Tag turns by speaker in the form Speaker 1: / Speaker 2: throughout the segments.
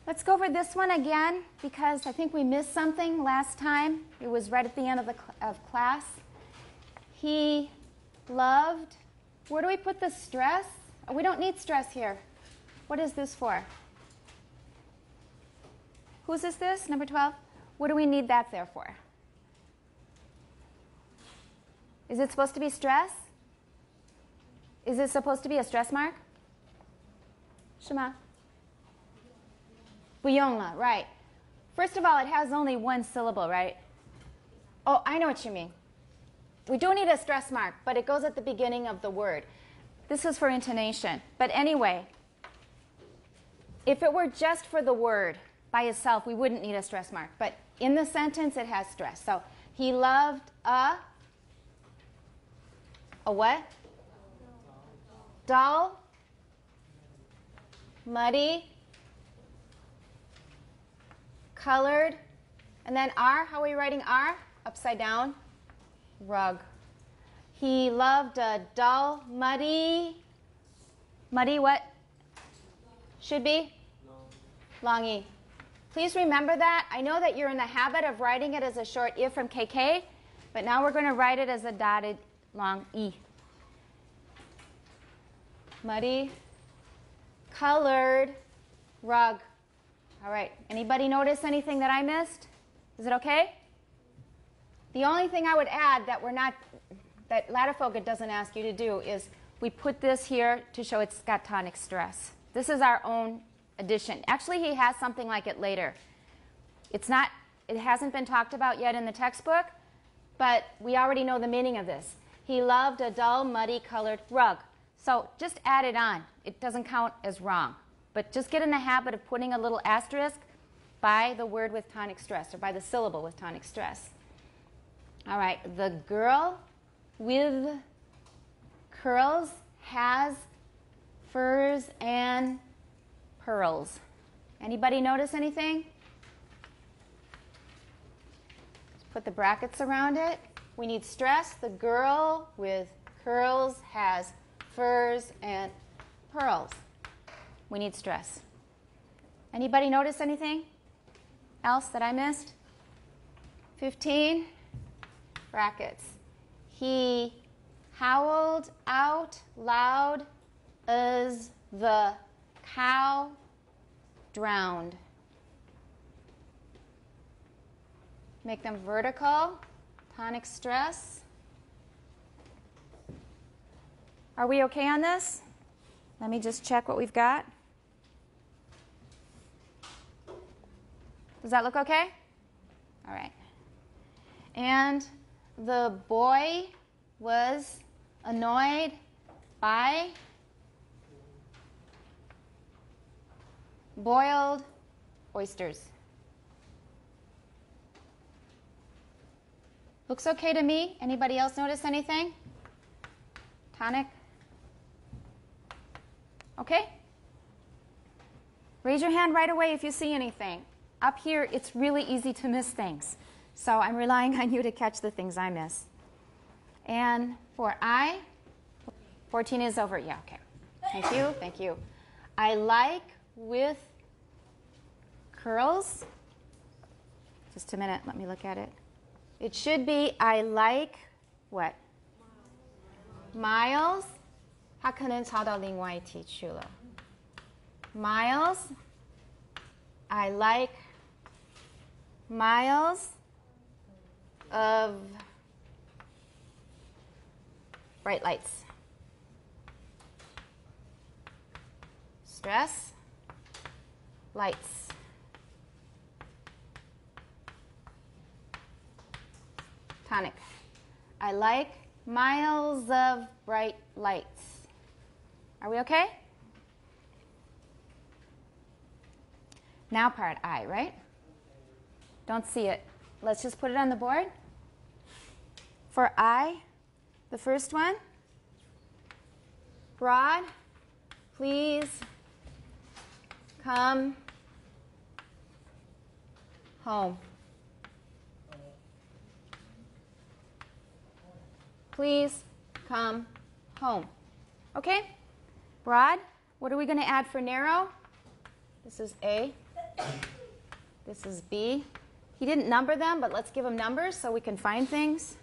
Speaker 1: Let's go over this one again because I think we missed something last time. It was right at the end of class. He loved. Where do we put the stress? Oh, we don't need stress here. What is this for? Whose is this? Number 12? What do we need that there for? Is it supposed to be stress? Is it supposed to be a stress mark? 是吗? 不用了, right. First of all, it has only one syllable, right? Oh, I know what you mean. We do need a stress mark, but it goes at the beginning of the word. This is for intonation. But anyway, if it were just for the word by itself, we wouldn't need a stress mark. But in the sentence, it has stress. So he loved a what? Dull, muddy, colored, and then R. How are we writing R? Upside down. Rug. He loved a dull, muddy what? Should be? Long E. Please remember that. I know that you're in the habit of writing it as a short I from KK, but now we're going to write it as a dotted long E. Muddy, colored, rug. All right. Anybody notice anything that I missed? Is it okay? The only thing I would add that Lattifoga doesn't ask you to do is we put this here to show it's got tonic stress. This is our own addition. Actually, he has something like it later. It hasn't been talked about yet in the textbook, but we already know the meaning of this. He loved a dull, muddy colored rug. So just add it on. It doesn't count as wrong. But just get in the habit of putting a little asterisk by the word with tonic stress or by the syllable with tonic stress. All right, the girl with curls has furs and pearls. Anybody notice anything? Let's put the brackets around it. We need stress. The girl with curls has furs and pearls. We need stress. Anybody notice anything else that I missed? 15 brackets. He howled out loud as the cow drowned. Make them vertical, tonic stress. Are we okay on this? Let me just check what we've got. Does that look okay? All right. And the boy was annoyed by boiled oysters. Looks okay to me. Anybody else notice anything? Tonic? Okay? Raise your hand right away if you see anything. Up here, it's really easy to miss things. So I'm relying on you to catch the things I miss. And for I, 14 is over. Yeah, okay. Thank you, thank you. I like with curls. Just a minute, let me look at it. It should be I like what? Miles. 他可能抄到另外一题去了。Miles. I like miles of bright lights. Stress, lights. Tonic. I like miles of bright lights. Are we okay? Now part I, right? Don't see it. Let's just put it on the board. For I, the first one, broad, please come home. Please come home. Okay? Broad. What are we going to add for narrow? This is A. This is B. He didn't number them, but let's give him numbers so we can find things.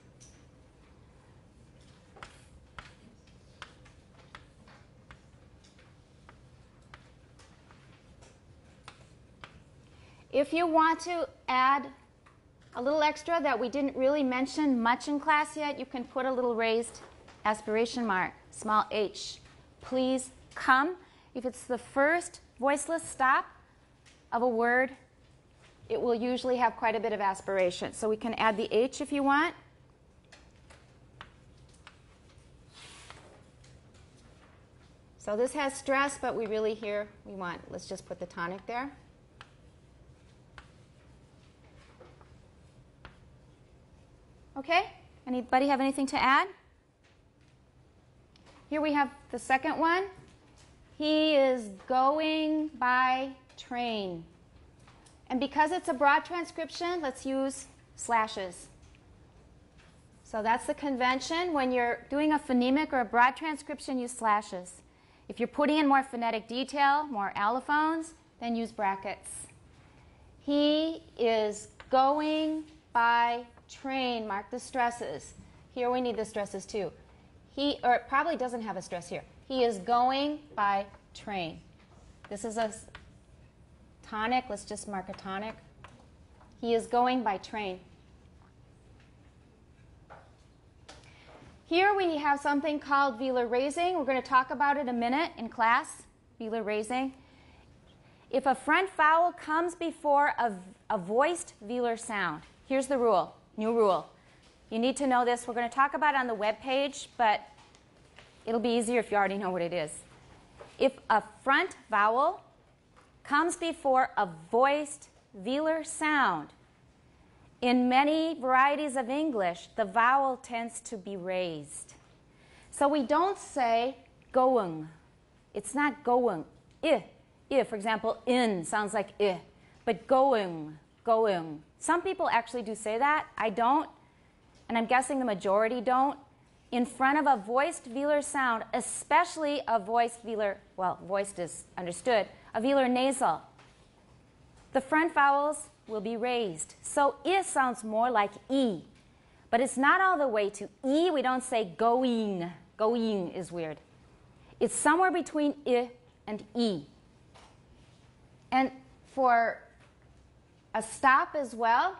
Speaker 1: If you want to add a little extra that we didn't really mention much in class yet, you can put a little raised aspiration mark, small h. Please come. If it's the first voiceless stop of a word, it will usually have quite a bit of aspiration. So we can add the h if you want. So this has stress, but we really here, let's just put the tonic there. Okay, anybody have anything to add? Here we have the second one. He is going by train. And because it's a broad transcription, let's use slashes. So that's the convention. When you're doing a phonemic or a broad transcription, use slashes. If you're putting in more phonetic detail, more allophones, then use brackets. He is going by train. Mark the stresses. Here we need the stresses too. Or it probably doesn't have a stress here. He is going by train. This is a tonic. Let's just mark a tonic. He is going by train. Here we have something called velar raising. We're going to talk about it a minute in class, velar raising. If a front vowel comes before a voiced velar sound, here's the rule, new rule. You need to know this. We're going to talk about it on the web page, but it'll be easier if you already know what it is. If a front vowel comes before a voiced velar sound, in many varieties of English, the vowel tends to be raised. So we don't say going. It's not going. I. For example, in sounds like I. But going, going. Some people actually do say that. I don't. And I'm guessing the majority don't. In front of a voiced velar sound, especially a voiced velar, well, voiced is understood, a velar nasal, the front vowels will be raised. So I sounds more like E. But it's not all the way to E. We don't say going. Going is weird. It's somewhere between I and E. And for a stop as well,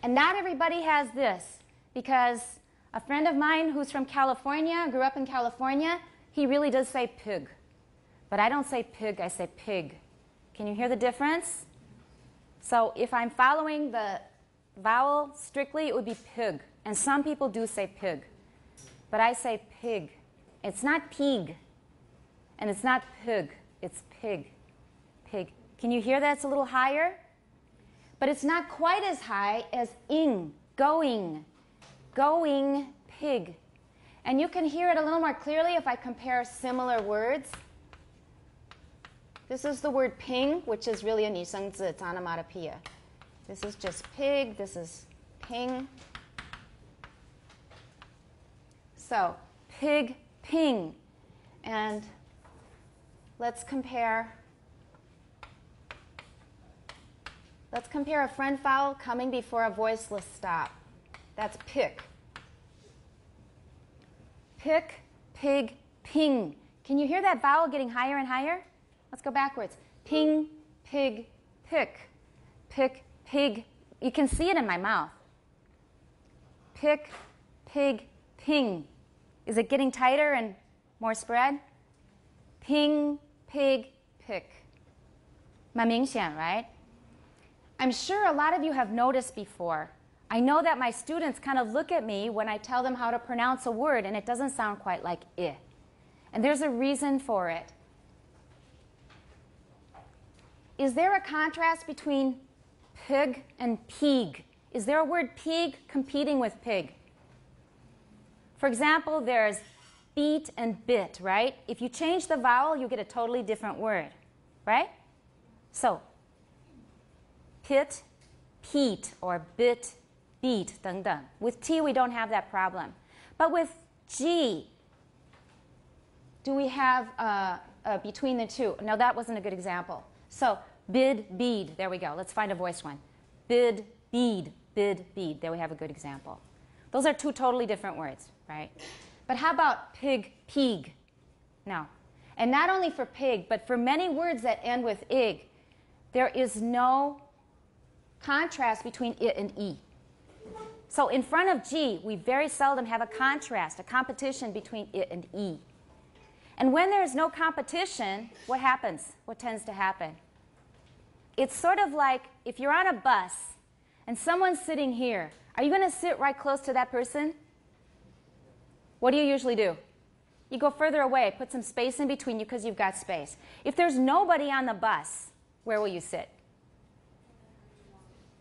Speaker 1: and not everybody has this, because a friend of mine who's from California, grew up in California, he really does say pig. But I don't say pig, I say pig. Can you hear the difference? So if I'm following the vowel strictly, it would be pig. And some people do say pig. But I say pig. It's not pig. And it's not pig. It's pig. Pig. Can you hear that it's a little higher? But it's not quite as high as ing, going. Going, pig. And you can hear it a little more clearly if I compare similar words. This is the word ping, which is really a 拟声字, it's onomatopoeia. This is just pig, this is ping. So, pig, ping. And let's compare a front vowel coming before a voiceless stop. That's pick. Pick, pig, ping. Can you hear that vowel getting higher and higher? Let's go backwards. Ping, pig, pick. Pick, pig. You can see it in my mouth. Pick, pig, ping. Is it getting tighter and more spread? Ping, pig, pick. 蛮明显, right? I'm sure a lot of you have noticed before. I know that my students kind of look at me when I tell them how to pronounce a word and it doesn't sound quite like I. And there's a reason for it. Is there a contrast between pig and pig? Is there a word pig competing with pig? For example, there's beat and bit, right? If you change the vowel, you get a totally different word, right? So, pit, peat, or bit, beat, 等等. With T, we don't have that problem. But with G, do we have between the two? No, that wasn't a good example. So bid, bead. There we go. Let's find a voiced one. Bid, bead, bid, bead. There we have a good example. Those are two totally different words, right? But how about pig, peeg? No. And not only for pig, but for many words that end with ig, there is no contrast between it and e. So in front of G, we very seldom have a contrast, a competition between it and e. And when there's no competition, what happens? What tends to happen? It's sort of like if you're on a bus and someone's sitting here, are you going to sit right close to that person? What do you usually do? You go further away, put some space in between you because you've got space. If there's nobody on the bus, where will you sit?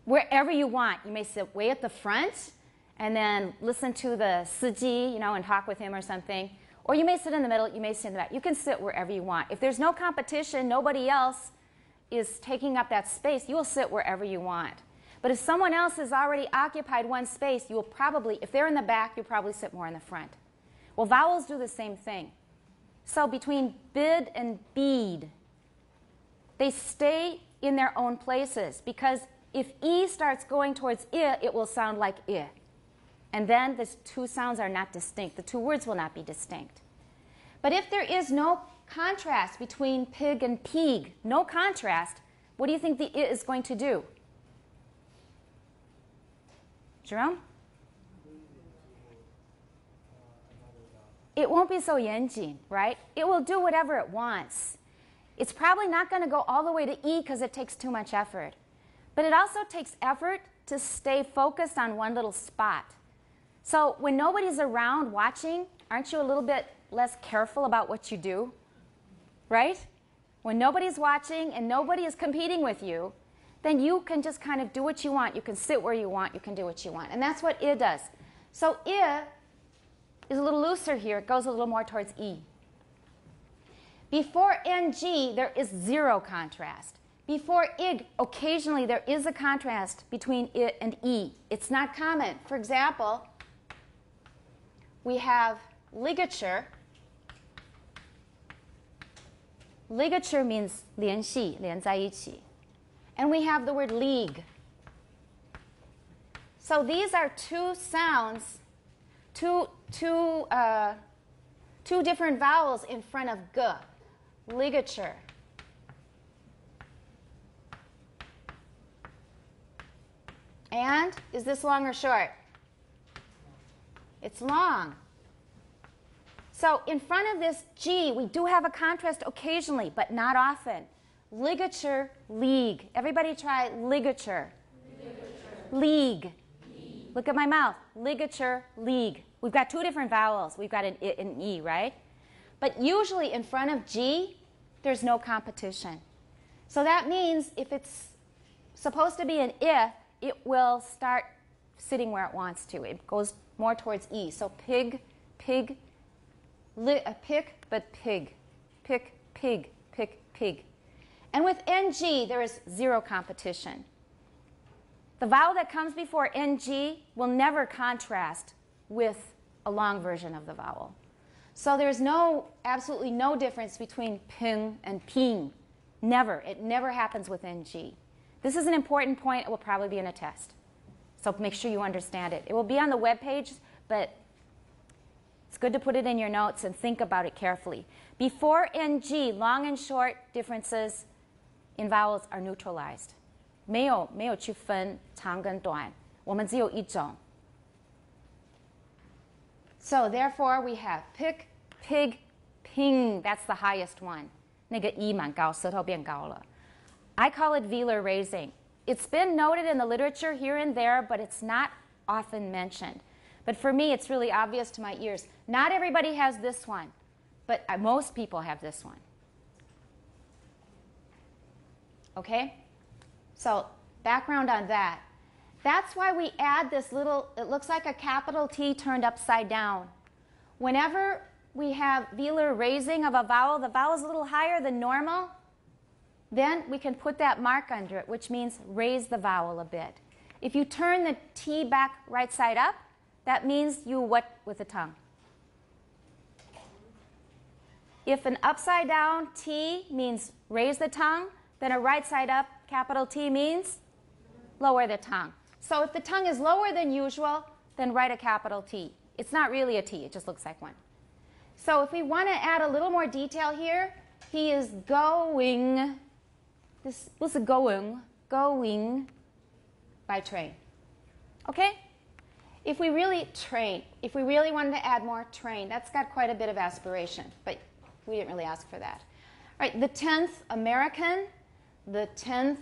Speaker 1: Wherever you want. You may sit way at the front and then listen to the siji, and talk with him or something. Or you may sit in the middle, you may sit in the back. You can sit wherever you want. If there's no competition, nobody else is taking up that space, you will sit wherever you want. But if someone else has already occupied one space, you will probably, if they're in the back, you'll probably sit more in the front. Well, vowels do the same thing. So between bid and bead, they stay in their own places because if E starts going towards I, it will sound like I. And then the two sounds are not distinct. The two words will not be distinct. But if there is no contrast between pig and peeg, no contrast, what do you think the I is going to do? Jerome? It won't be so yenjin, right? It will do whatever it wants. It's probably not going to go all the way to E because it takes too much effort. But it also takes effort to stay focused on one little spot. So when nobody's around watching, aren't you a little bit less careful about what you do? Right? When nobody's watching and nobody is competing with you, then you can just kind of do what you want. You can sit where you want. You can do what you want. And that's what I does. So I is a little looser here. It goes a little more towards E. Before NG, there is zero contrast. Before ig, occasionally there is a contrast between I and E. It's not common. For example, we have ligature. Ligature means 联系,连在一起. And we have the word league. So these are two sounds, two different vowels in front of g. Ligature. And is this long or short? It's long. So in front of this G, we do have a contrast occasionally, but not often. Ligature, league. Everybody try ligature. League. Look at my mouth. Ligature, league. We've got two different vowels. We've got an I and an E, right? But usually in front of G, there's no competition. So that means if it's supposed to be an I, it will start sitting where it wants to. It goes more towards E. So pig, pig, pick, but pig. Pick, pig, pick, pig. And with NG, there is zero competition. The vowel that comes before NG will never contrast with a long version of the vowel. So there's absolutely no difference between ping and ping. Never. It never happens with NG. This is an important point. It will probably be in a test. So make sure you understand it. It will be on the web page, but it's good to put it in your notes and think about it carefully. Before NG, long and short differences in vowels are neutralized. 没有去分长跟短，我们只有一种。So therefore we have pick, pig, ping. That's the highest one. 那个 E 蛮高，舌头变高了。I call it velar raising. It's been noted in the literature here and there, but it's not often mentioned. But for me, it's really obvious to my ears. Not everybody has this one, but most people have this one. Okay? So background on that. That's why we add this little, it looks like a capital T turned upside down. Whenever we have velar raising of a vowel, the vowel is a little higher than normal, then we can put that mark under it, which means raise the vowel a bit. If you turn the T back right side up, that means you what with the tongue? if an upside down T means raise the tongue, then a right side up capital T means lower the tongue. So if the tongue is lower than usual, then write a capital T. It's not really a T, it just looks like one. So if we want to add a little more detail here, he is going, this was a going by train. Okay? If we really wanted to add more train, that's got quite a bit of aspiration, but we didn't really ask for that. All right, the 10th, American. The 10th,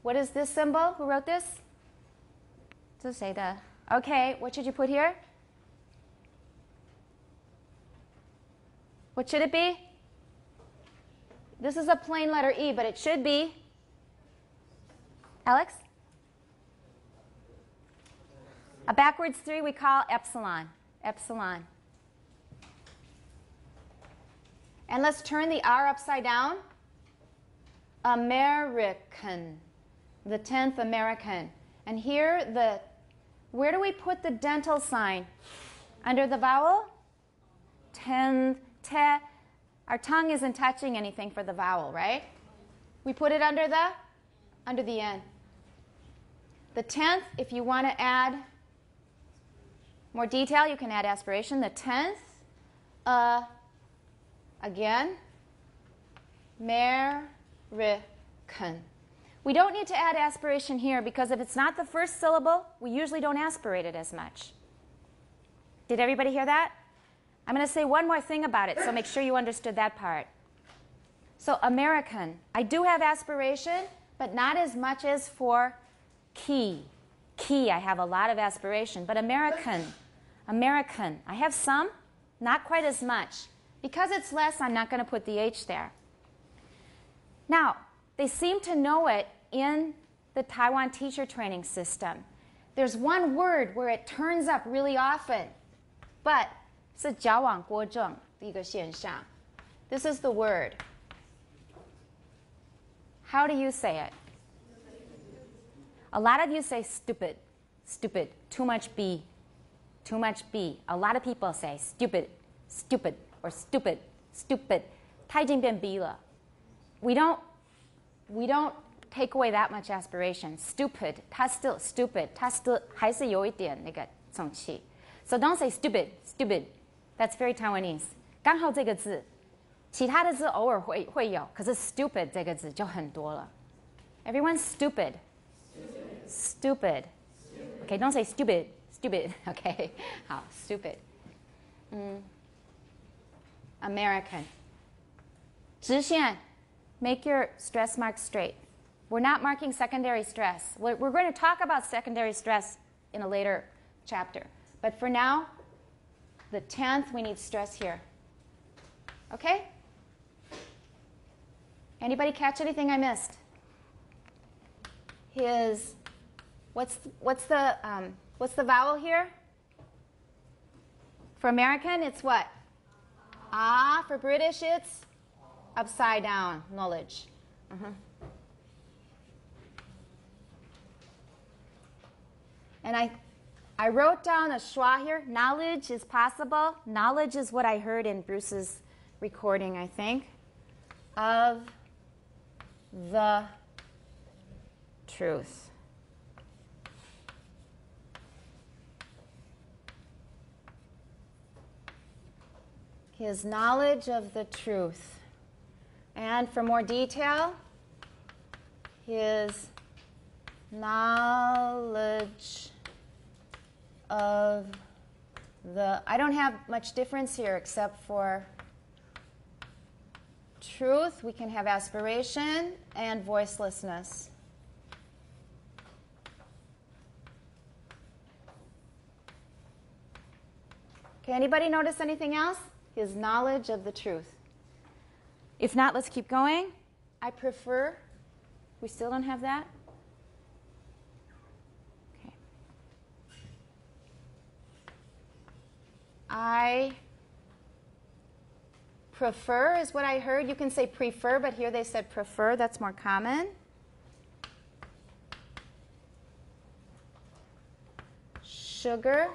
Speaker 1: what is this symbol? Who wrote this? Just say the. Okay, what should you put here? What should it be? This is a plain letter E, but it should be. Alex? A backwards 3 we call epsilon. Epsilon. And let's turn the R upside down. American. The 10th, American. And here, where do we put the dental sign? Under the vowel? 10th, te. Our tongue isn't touching anything for the vowel, right? We put it under the N. The 10th, if you want to add more detail, you can add aspiration. The 10th, again, American. We don't need to add aspiration here because if it's not the first syllable, we usually don't aspirate it as much. Did everybody hear that? I'm going to say one more thing about it, so make sure you understood that part. So American, I do have aspiration, but not as much as for key. Key, I have a lot of aspiration, but American, I have some, not quite as much. Because it's less, I'm not going to put the H there. Now, they seem to know it in the Taiwan teacher training system. There's one word where it turns up really often, but 是矫枉过正的一个现象. This is the word. How do you say it? A lot of you say stupid, stupid, too much B, too much B. A lot of people say stupid, stupid, or stupid, stupid. 它已经变 B 了. We don't take away that much aspiration. Stupid, 它 still stupid, 它 still 还是有一点那个重气. So don't say stupid, stupid. That's very Taiwanese. 刚好这个字，其他的字偶尔会有，可是 stupid 这个字就很多了. Everyone's stupid. Stupid. Okay, don't say stupid, stupid. Okay, 好 stupid. American. 直线, make your stress mark straight. We're not marking secondary stress. We're going to talk about secondary stress in a later chapter. But for now, the 10th, we need stress here. Okay? Anybody catch anything I missed? What's the vowel here? For American, it's what? Ah. For British, it's upside down, knowledge. And I wrote down a schwa here. Knowledge is possible. Knowledge is what I heard in Bruce's recording, I think, of the truth. His knowledge of the truth. And for more detail, his knowledge of the, I don't have much difference here except for truth. We can have aspiration and voicelessness. Okay, anybody notice anything else? His knowledge of the truth. If not, let's keep going. I prefer. We still don't have that? Okay. I prefer is what I heard. You can say prefer, but here they said prefer. That's more common. Sugar.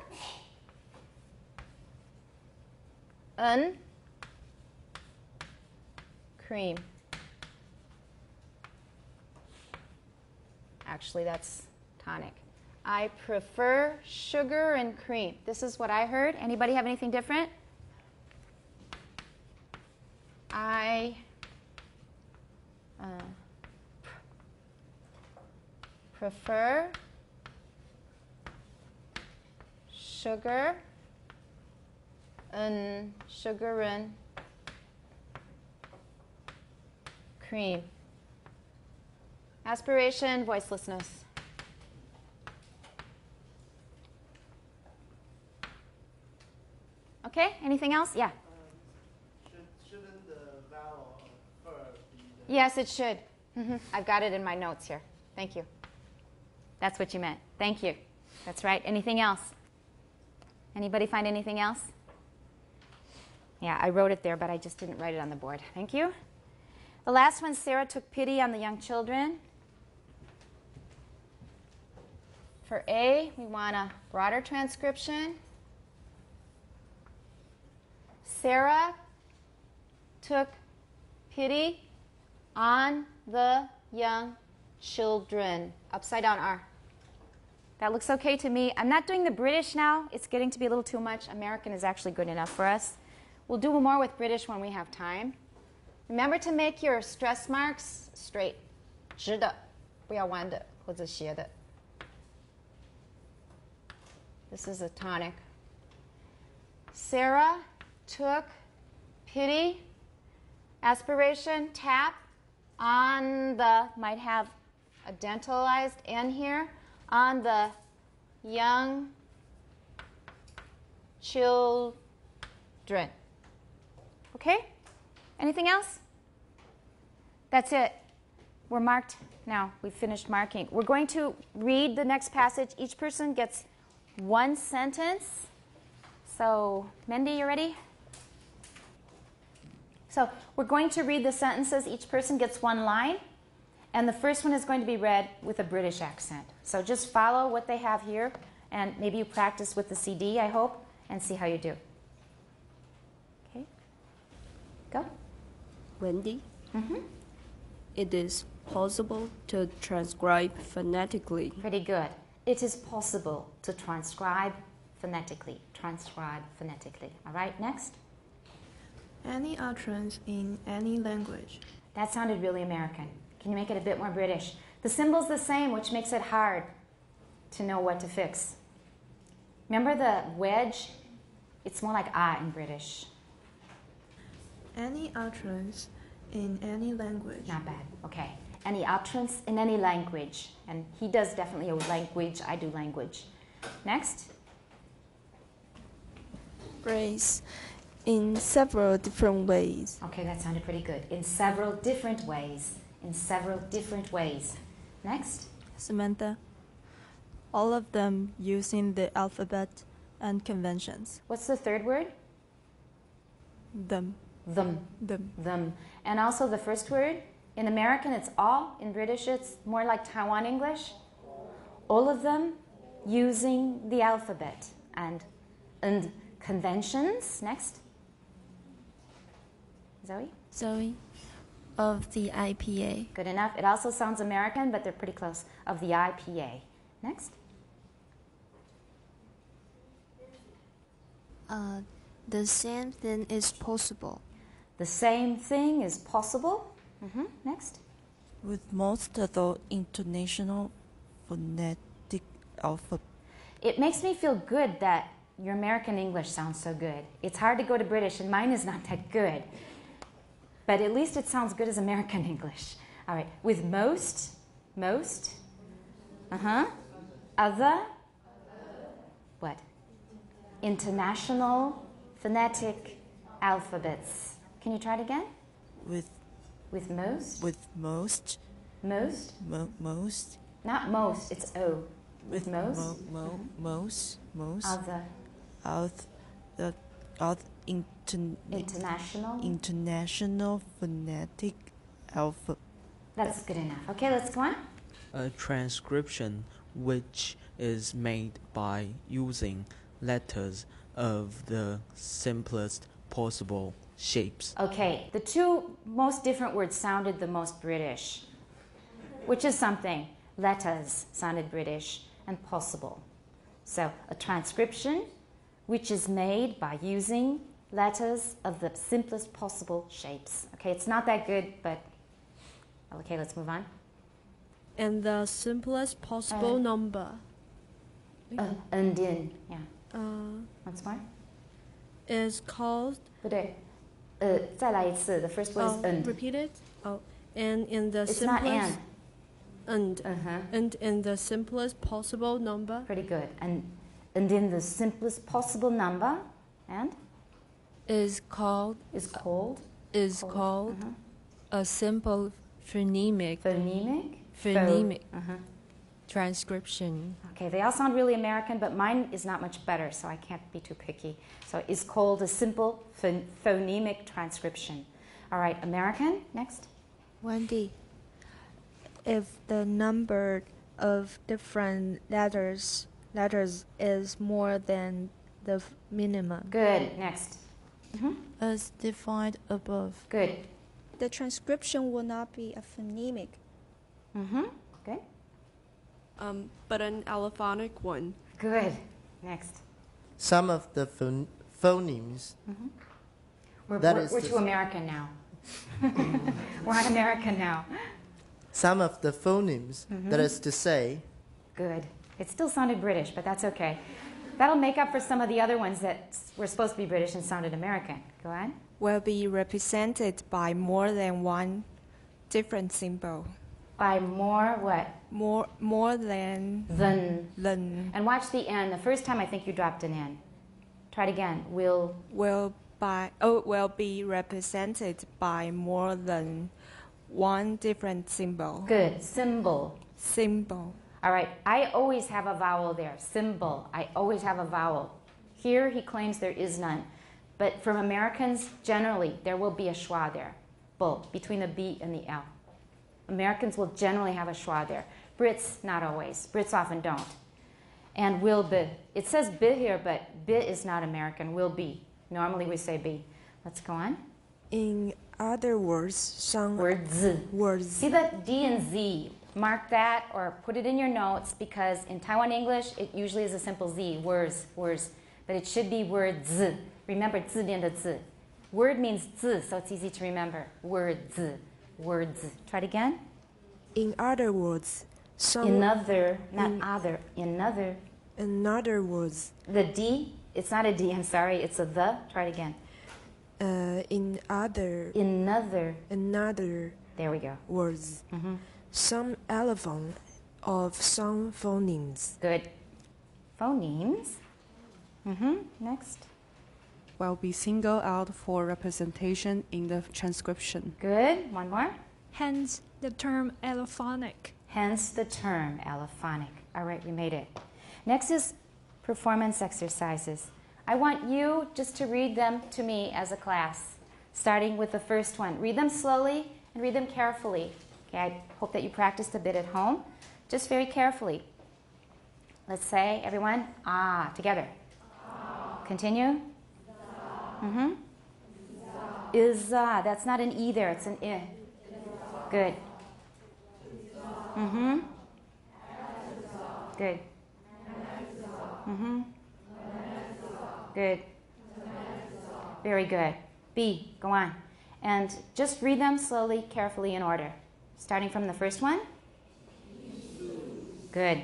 Speaker 1: cream. Actually, that's tonic. I prefer sugar and cream. This is what I heard. Anybody have anything different? I prefer sugar and cream. Aspiration, voicelessness. Okay, anything else? Yeah.
Speaker 2: Shouldn't the vowel of fur be the...
Speaker 1: Yes, it should. I've got it in my notes here. Thank you. That's what you meant. Thank you. That's right. Anything else? Anybody find anything else? Yeah, I wrote it there, but I just didn't write it on the board. Thank you. The last one, Sarah took pity on the young children. For A, we want a broader transcription. Sarah took pity on the young children. Upside down R. That looks okay to me. I'm not doing the British now. It's getting to be a little too much. American is actually good enough for us. We'll do more with British when we have time. Remember to make your stress marks straight. 直的，不要弯的或者斜的。This is a tonic. Sarah took pity, aspiration, tap on the, might have a dentalized N here, on the young children. Okay? Anything else? That's it. We're marked now. We've finished marking. We're going to read the next passage. Each person gets one sentence. So, Mendy, you ready? So, we're going to read the sentences. Each person gets one line. And the first one is going to be read with a British accent. So just follow what they have here. And maybe you practice with the CD, I hope, and see how you do. Okay? Go.
Speaker 3: Wendy, it is possible to transcribe phonetically.
Speaker 1: Pretty good. It is possible to transcribe phonetically. Transcribe phonetically. All right, next.
Speaker 4: Any utterance in any language.
Speaker 1: That sounded really American. Can you make it a bit more British? The symbol's the same, which makes it hard to know what to fix. Remember the wedge? It's more like ah in British.
Speaker 4: Any utterance in any language.
Speaker 1: Not bad. Okay. Any utterance in any language. And he does definitely a language. I do language. Next.
Speaker 5: Phrase in several different ways.
Speaker 1: Okay, that sounded pretty good. In several different ways. In several different ways. Next.
Speaker 5: Samantha, all of them using the alphabet and conventions.
Speaker 1: What's the third word?
Speaker 5: Them.
Speaker 1: Them.
Speaker 5: Them.
Speaker 1: Them. And also the first word. In American, it's all. In British, it's more like Taiwan English. All of them using the alphabet and conventions. Next. Zoe?
Speaker 6: Zoe, of the IPA.
Speaker 1: Good enough. It also sounds American, but they're pretty close. Of the IPA. Next.
Speaker 6: The same thing is possible.
Speaker 1: The same thing is possible. Next.
Speaker 7: With most of the international phonetic alphabet.
Speaker 1: It makes me feel good that your American English sounds so good. It's hard to go to British, and mine is not that good. But at least it sounds good as American English. All right. With most, other, what? International phonetic alphabets. Can you try it again?
Speaker 7: With
Speaker 1: most?
Speaker 7: With most.
Speaker 1: Most?
Speaker 7: Most.
Speaker 1: Not most, it's O.
Speaker 7: With
Speaker 1: most?
Speaker 7: Most.
Speaker 1: Other.
Speaker 7: International phonetic alphabet.
Speaker 1: That's good enough. Okay, let's go on.
Speaker 8: A transcription which is made by using letters of the simplest possible shapes.
Speaker 1: Okay, the two most different words sounded the most British, which is something. Letters sounded British, and possible. So a transcription which is made by using letters of the simplest possible shapes. Okay, it's not that good, but okay, let's move on.
Speaker 3: And the simplest possible number.
Speaker 1: And in, yeah. Once more.
Speaker 3: Is called.
Speaker 1: 不对，再来一次. The first one is and.
Speaker 3: Repeat it. Oh, and in the
Speaker 1: It's not
Speaker 3: simplest.
Speaker 1: and.
Speaker 3: And in the simplest possible number.
Speaker 1: Pretty good. And in the simplest possible number, and
Speaker 6: Is called
Speaker 1: is called
Speaker 6: a simple phonemic
Speaker 1: phonemic
Speaker 6: transcription.
Speaker 1: Okay, they all sound really American, but mine is not much better, so I can't be too picky. So it's called a simple phonemic transcription. All right, American, next.
Speaker 9: Wendy, if the number of different letters is more than the minimum.
Speaker 1: Good, next.
Speaker 6: As defined above.
Speaker 1: Good.
Speaker 9: The transcription will not be a phonemic.
Speaker 1: Good.
Speaker 3: But an allophonic one.
Speaker 1: Good. Next.
Speaker 2: Some of the phonemes.
Speaker 1: We're
Speaker 2: That is
Speaker 1: too American now. We're on American now.
Speaker 2: Some of the phonemes, that is to say,
Speaker 1: Good. It still sounded British, but that's okay. That'll make up for some of the other ones that were supposed to be British and sounded American. Go on.
Speaker 10: Will be represented by more than one different symbol.
Speaker 1: By more what?
Speaker 10: More than.
Speaker 1: And watch the N. The first time I think you dropped an N. Try it again. Will
Speaker 10: be represented by more than one different symbol.
Speaker 1: Good. Symbol. All right. I always have a vowel there. Symbol. I always have a vowel. Here he claims there is none. But from Americans, generally, there will be a schwa there. Bull. Between the B and the L. Americans will generally have a schwa there. Brits, not always. Brits often don't. And will be. It says be here, but be is not American. Will be. Normally we say be. Let's go on.
Speaker 10: In other words, some
Speaker 1: words. See the D and Z. Mark that or put it in your notes because in Taiwan English, it usually is a simple Z. Words. But it should be words. Remember, 字边的字. Word means 字, so it's easy to remember. Words. Try it again.
Speaker 10: In other words, some.
Speaker 1: In other, not other. In other.
Speaker 10: In other words.
Speaker 1: The D, it's not a D, I'm sorry, it's a the. Try it again.
Speaker 10: In other.
Speaker 1: There we go.
Speaker 10: Words. Some allophone of some phonemes.
Speaker 1: Good. Phonemes. Next.
Speaker 11: Will be singled out for representation in the transcription.
Speaker 1: Good. One more.
Speaker 12: Hence the term allophonic.
Speaker 1: All right, we made it. Next is performance exercises. I want you just to read them to me as a class, starting with the first one. Read them slowly and read them carefully. Okay, I hope that you practiced a bit at home. Just very carefully. Let's say, everyone, ah, together. Continue. Is that's not an E there, it's an I. Good. Good. Good. Very good. B, go on. And just read them slowly, carefully, in order. Starting from the first one. Good.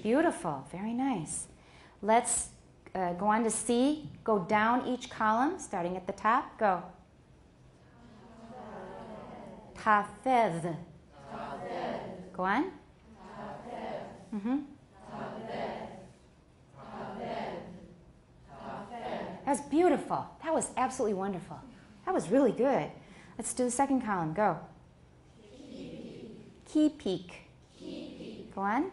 Speaker 1: Beautiful. Very nice. Let's go on to C. Go down each column, starting at the top. Go. Tafez. Go on. That's beautiful. That was absolutely wonderful. That was really good. Let's do the second column. Go. Key-peak. Go on.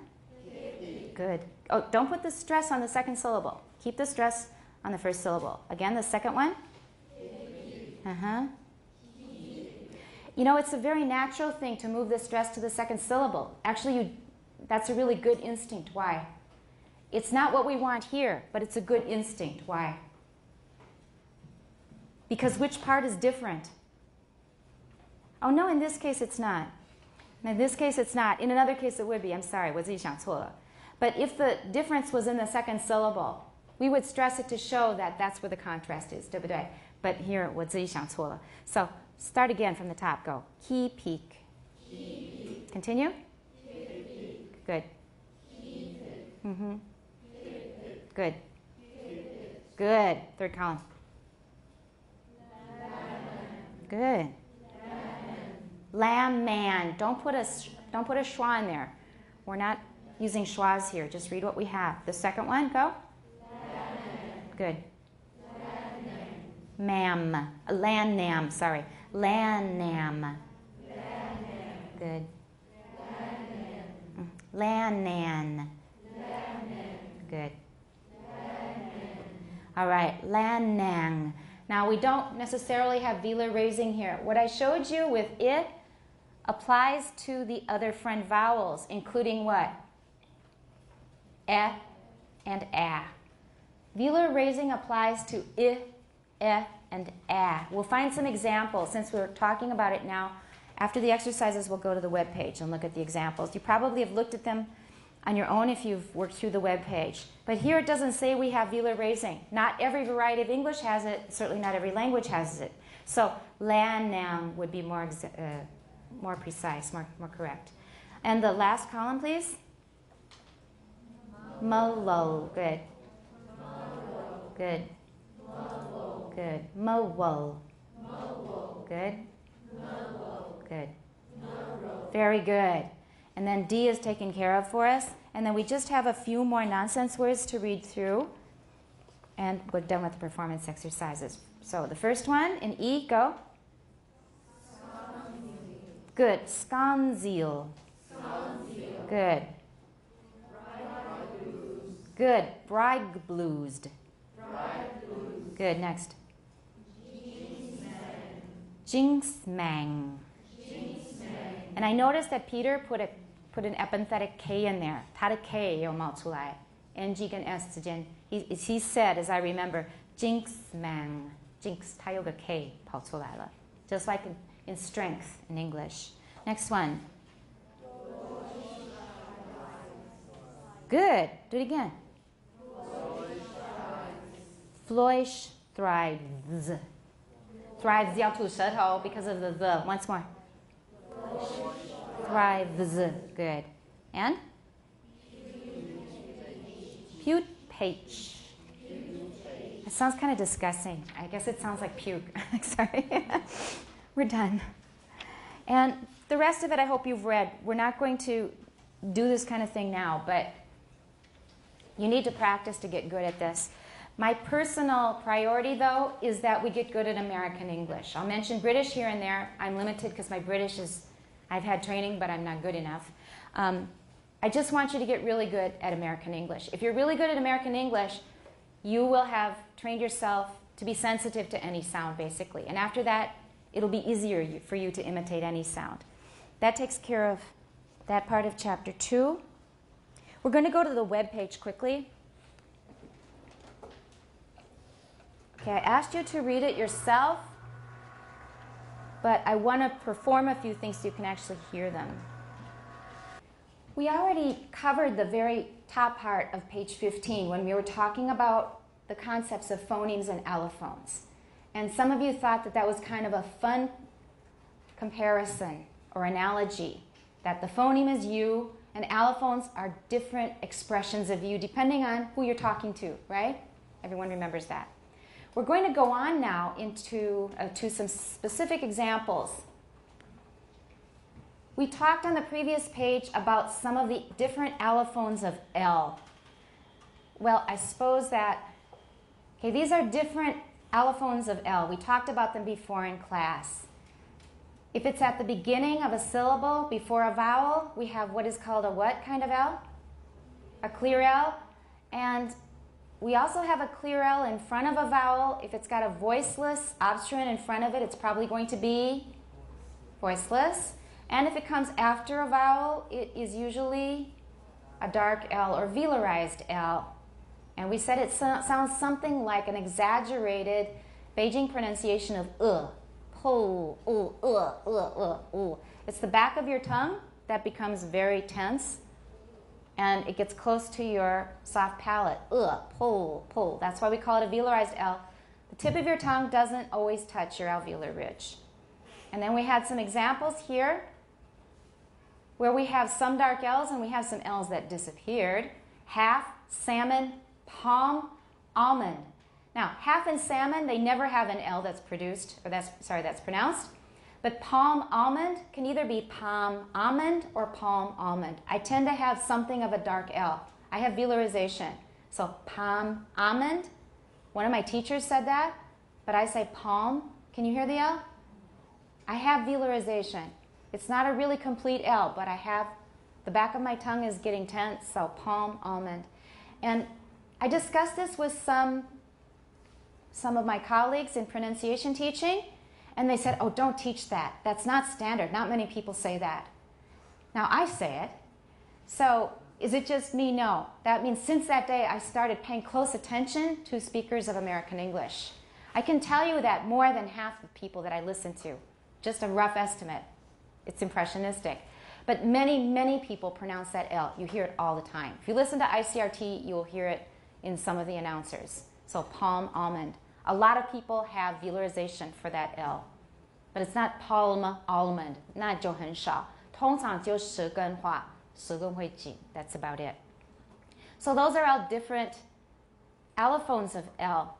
Speaker 1: Good. Oh, don't put the stress on the second syllable. Keep the stress on the first syllable. Again, the second one. You know, it's a very natural thing to move the stress to the second syllable. Actually, that's a really good instinct. Why? It's not what we want here, but it's a good instinct. Why? Because which part is different? Oh no, in this case it's not. In this case it's not. In another case it would be. I'm sorry, 我自己想错了. But if the difference was in the second syllable, we would stress it to show that that's where the contrast is, 对不对? But here, 我自己想错了. So start again from the top. Go. Key peak. Continue. Good. Mm-hmm. Good. Good. Third column. Good. Lamb man. Don't put a schwa in there. We're not using schwas here. Just read what we have. The second one, go. Good. Ma'am. Lan-nam, sorry. Lan-nam. Good. Lan-nan. Good. All right, Lan-nang. Now we don't necessarily have velar raising here. What I showed you with it applies to the other friend vowels, including what? Eh and ah. Velar raising applies to and ah. We'll find some examples. Since we're talking about it now, after the exercises, we'll go to the web page and look at the examples. You probably have looked at them on your own if you've worked through the web page. But here it doesn't say we have velar raising. Not every variety of English has it. Certainly not every language has it. So lan-nam would be more precise, more correct. And the last column, please. Mo-lo. Good. Good. Good. Mo-wo. Good. Good. Very good. And then D is taken care of for us. And then we just have a few more nonsense words to read through. And we're done with the performance exercises. So the first one in E, go. Good. Sconzeal. Good. Good. Brygbluzed. Good. Next. Jinxmang. And I noticed that Peter put an epenthetic K in there. 他的 K 有冒出来 NG 跟 S 之间 he said, as I remember, Jinxmang. Jinx, 它有个 K 跑出来了 Just like in strength in English. Next one. Good. Do it again. Flourish thrives. Thrives 要吐舌头 because of the. Once more. Thrives. Good. And? Putepage. It sounds kind of disgusting. I guess it sounds like puke. Sorry. We're done. And the rest of it I hope you've read. We're not going to do this kind of thing now, but you need to practice to get good at this. My personal priority, though, is that we get good at American English. I'll mention British here and there. I'm limited because my British is, I've had training, but I'm not good enough. I just want you to get really good at American English. If you're really good at American English, you will have trained yourself to be sensitive to any sound, basically. And after that, it'll be easier for you to imitate any sound. That takes care of that part of Chapter 2. We're going to go to the web page quickly. Okay, I asked you to read it yourself, but I want to perform a few things so you can actually hear them. We already covered the very top part of page 15 when we were talking about the concepts of phonemes and allophones. And some of you thought that that was kind of a fun comparison or analogy, that the phoneme is you and allophones are different expressions of you depending on who you're talking to, right? Everyone remembers that. We're going to go on now into to some specific examples. We talked on the previous page about some of the different allophones of L. Well, I suppose that, okay, these are different allophones of L. We talked about them before in class. If it's at the beginning of a syllable before a vowel, we have what is called a what kind of L? A clear L. And we also have a clear L in front of a vowel. If it's got a voiceless obstruent in front of it, it's probably going to be voiceless. And if it comes after a vowel, it is usually a dark L or velarized L. And we said it sounds something like an exaggerated Beijing pronunciation of po, It's the back of your tongue that becomes very tense, and it gets close to your soft palate. Po. That's why we call it a velarized L. The tip of your tongue doesn't always touch your alveolar ridge. And then we had some examples here where we have some dark L's and we have some L's that disappeared. Half, salmon, palm, almond. Now, half and salmon, they never have an L that's produced, or that's pronounced. But palm almond can either be palm almond or palm almond. I tend to have something of a dark L. I have velarization. So palm almond. One of my teachers said that, but I say palm. Can you hear the L? I have velarization. It's not a really complete L, but I have, the back of my tongue is getting tense, so palm almond. And I discussed this with some of my colleagues in pronunciation teaching, and they said, oh, don't teach that. That's not standard. Not many people say that. Now, I say it. So is it just me? No. That means since that day, I started paying close attention to speakers of American English. I can tell you that more than half the people that I listen to, just a rough estimate, it's impressionistic. But many, many people pronounce that L. You hear it all the time. If you listen to ICRT, you will hear it in some of the announcers. So palm almond. A lot of people have velarization for that L. But it's not palm almond. 那就很少。通常就舌根化，舌根会紧. That's about it. So those are all different allophones of L.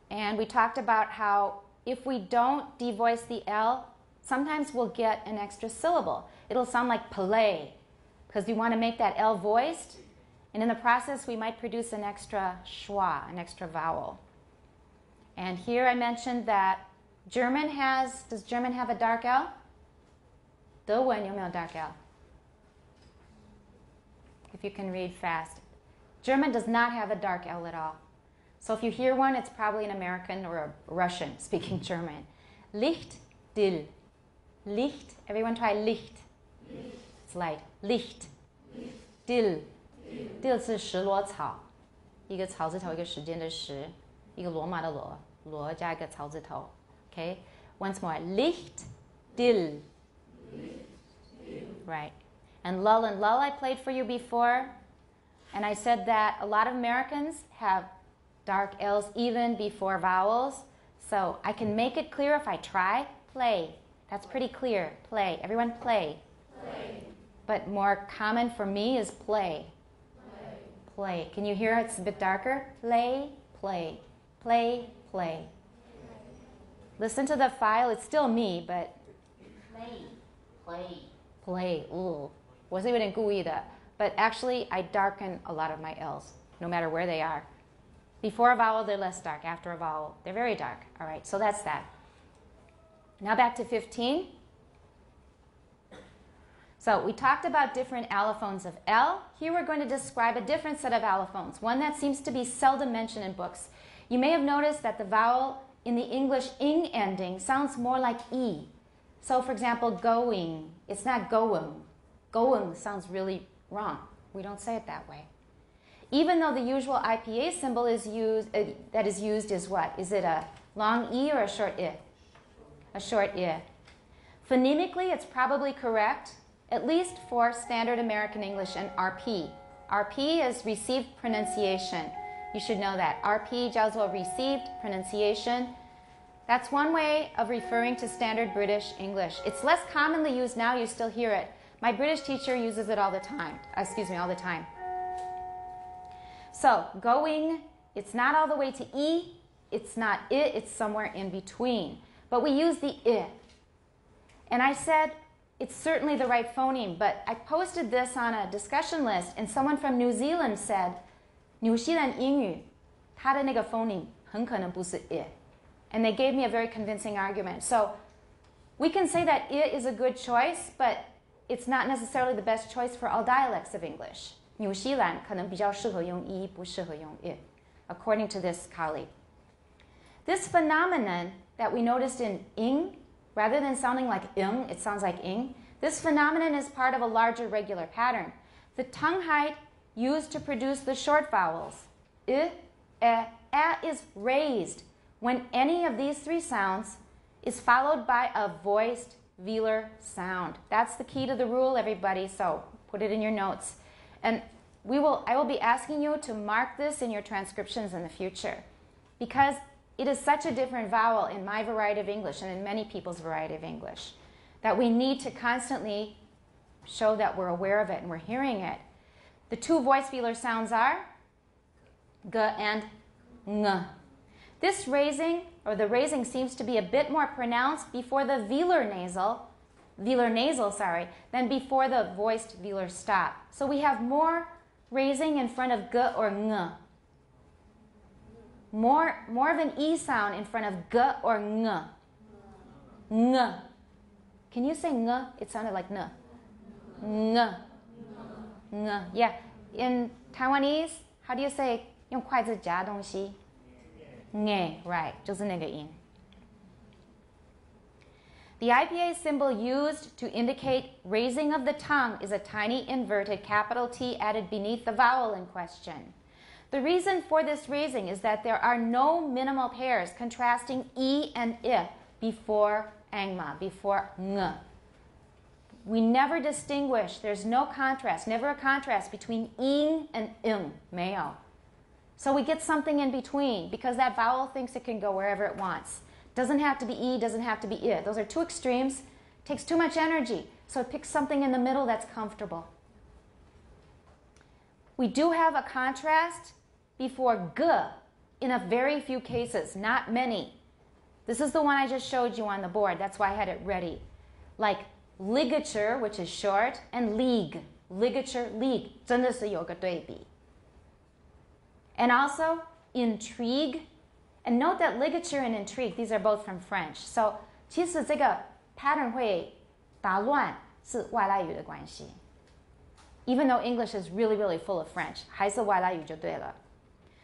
Speaker 1: And we talked about how if we don't devoice the L, sometimes we'll get an extra syllable. It'll sound like play, because we want to make that L voiced. And in the process, we might produce an extra schwa, an extra vowel. And here I mentioned that does German have a dark L? 德文有没有 dark L? If you can read fast. German does not have a dark L at all. So if you hear one, it's probably an American or a Russian speaking German. Licht, dill. Licht, everyone try Licht. It's light. Licht. Dill. Dill 是石螺草，一个草字头，一个时间的时，一个罗马的罗，罗加一个草字头。Okay? Once more. Licht, dill. Right. And lull I played for you before. And I said that a lot of Americans have dark L's even before vowels. So I can make it clear if I try. Play. That's pretty clear. Play. Everyone play. Play. But more common for me is play. Play. Can you hear it's a bit darker? Play, play, play, play. Listen to the file. It's still me, but play, play, play. Ooh, 我是有点故意的. But actually, I darken a lot of my L's, no matter where they are. Before a vowel, they're less dark. After a vowel, they're very dark. All right, so that's that. Now back to 15. So we talked about different allophones of L. Here we're going to describe a different set of allophones, one that seems to be seldom mentioned in books. You may have noticed that the vowel in the English ing ending sounds more like E. So for example, going, it's not going. Going sounds really wrong. We don't say it that way. Even though the usual IPA symbol is used, that is used is what? Is it a long E or a short I? A short I. Phonemically, it's probably correct, at least for Standard American English and RP. RP is received pronunciation. You should know that. RP 叫做 received pronunciation. That's one way of referring to Standard British English. It's less commonly used now. You still hear it. My British teacher uses it all the time. All the time. So, going, it's not all the way to E. It's not I, it's somewhere in between. But we use the I. And I said, it's certainly the right phoneme, but I posted this on a discussion list, and someone from New Zealand said, 纽西兰英语它的那个 phoneme 很可能不是 I. And they gave me a very convincing argument. So we can say that I is a good choice, but it's not necessarily the best choice for all dialects of English. 纽西兰可能比较适合用 I, 不适合用 I, according to this colleague. This phenomenon that we noticed in ing, rather than sounding like ing, it sounds like ing. This phenomenon is part of a larger regular pattern. The tongue height used to produce the short vowels, is raised when any of these three sounds is followed by a voiced velar sound. That's the key to the rule, everybody, so put it in your notes. And I will be asking you to mark this in your transcriptions in the future, because it is such a different vowel in my variety of English and in many people's variety of English that we need to constantly show that we're aware of it and we're hearing it. The two voice velar sounds are g and ng. This raising, or the raising, seems to be a bit more pronounced before the velar nasal, than before the voiced velar stop. So we have more raising in front of g or ng. More of an E sound in front of g or ng. Ng. Can you say ng? It sounded like n. Ng. Ng. Yeah. In Taiwanese, how do you say 用筷子夹东西? Nge, right, 就是那个音. The IPA symbol used to indicate raising of the tongue is a tiny inverted capital T added beneath the vowel in question. The reason for this raising is that there are no minimal pairs contrasting E and I before angma, before ng. We never distinguish, there's no contrast, never a contrast between ing and ng, 没有. So we get something in between because that vowel thinks it can go wherever it wants. Doesn't have to be E, doesn't have to be I. Those are two extremes. Takes too much energy. So it picks something in the middle that's comfortable. We do have a contrast before g in a very few cases, not many. This is the one I just showed you on the board. That's why I had it ready. Like ligature, which is short, and league. Ligature, league. 真的是有个对比. And also intrigue. And note that ligature and intrigue, these are both from French. So 其实这个 pattern 会打乱是外来语的关系. Even though English is really, really full of French, 还是外来语就对了.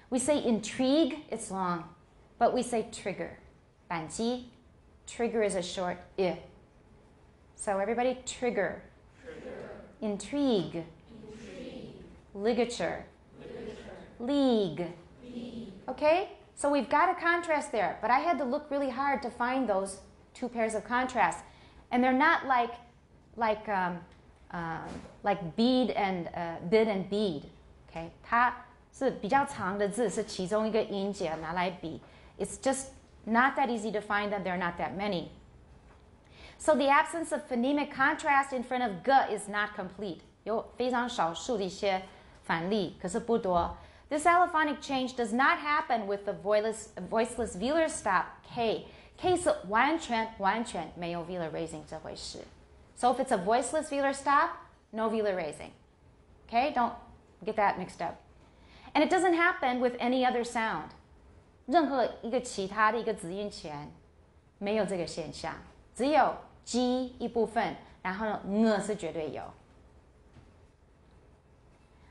Speaker 1: We say intrigue, it's long. But we say trigger. 扳机, trigger is a short I. So everybody, trigger. Intrigue. Ligature. League. Okay? So we've got a contrast there, but I had to look really hard to find those two pairs of contrasts. And they're not like bead and bid and bead. Okay? 它是比较长的字，是其中一个音节拿来比. It's just not that easy to find them. There are not that many. So the absence of phonemic contrast in front of g is not complete. 有非常少数的一些反例，可是不多. This allophonic change does not happen with the voiceless velar stop k. K 是完全没有 velar raising 这回事. So if it's a voiceless velar stop, no velar raising. Okay? Don't get that mixed up. And it doesn't happen with any other sound. 任何一个其他的一个子音前没有这个现象，只有 G 一部分，然后呢 ng 是绝对有。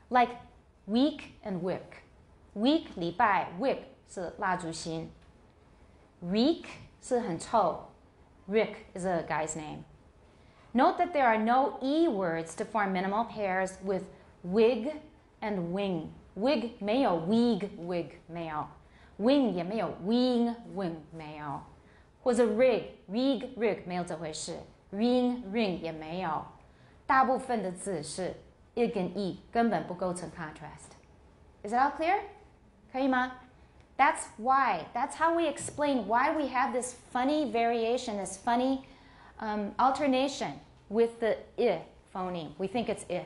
Speaker 1: Like week and wick. Week 礼拜 wick 是蜡烛芯 Reek 是很臭 Rick is a guy's name. Note that there are no E words to form minimal pairs with wig and wing. Wig 没有 wig 没有 wing 也没有 wing 没有或者 rig 没有这回事 ring 也没有大部分的字是 I 跟 E 根本不构成 contrast. Is it all clear? 可以吗? That's how we explain why we have this funny variation, this funny alternation with the I phoneme. We think it's I.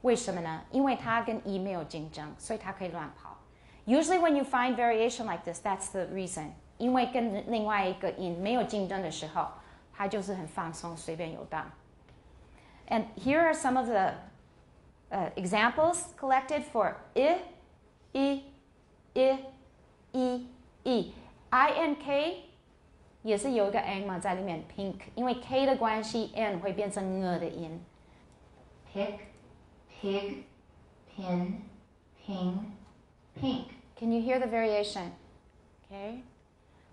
Speaker 1: 为什么呢? 因为它跟 E 没有竞争，所以它可以乱跑. Usually when you find variation like this, that's the reason. 因为跟另外一个音没有竞争的时候，它就是很放松，随便游荡. And here are some of the examples collected for I, I and K 也是有一个 angma 在里面 pink 因为 K 的关系 N 会变成 的音 pick, pig, pin, ping, pink. Can you hear the variation? Okay.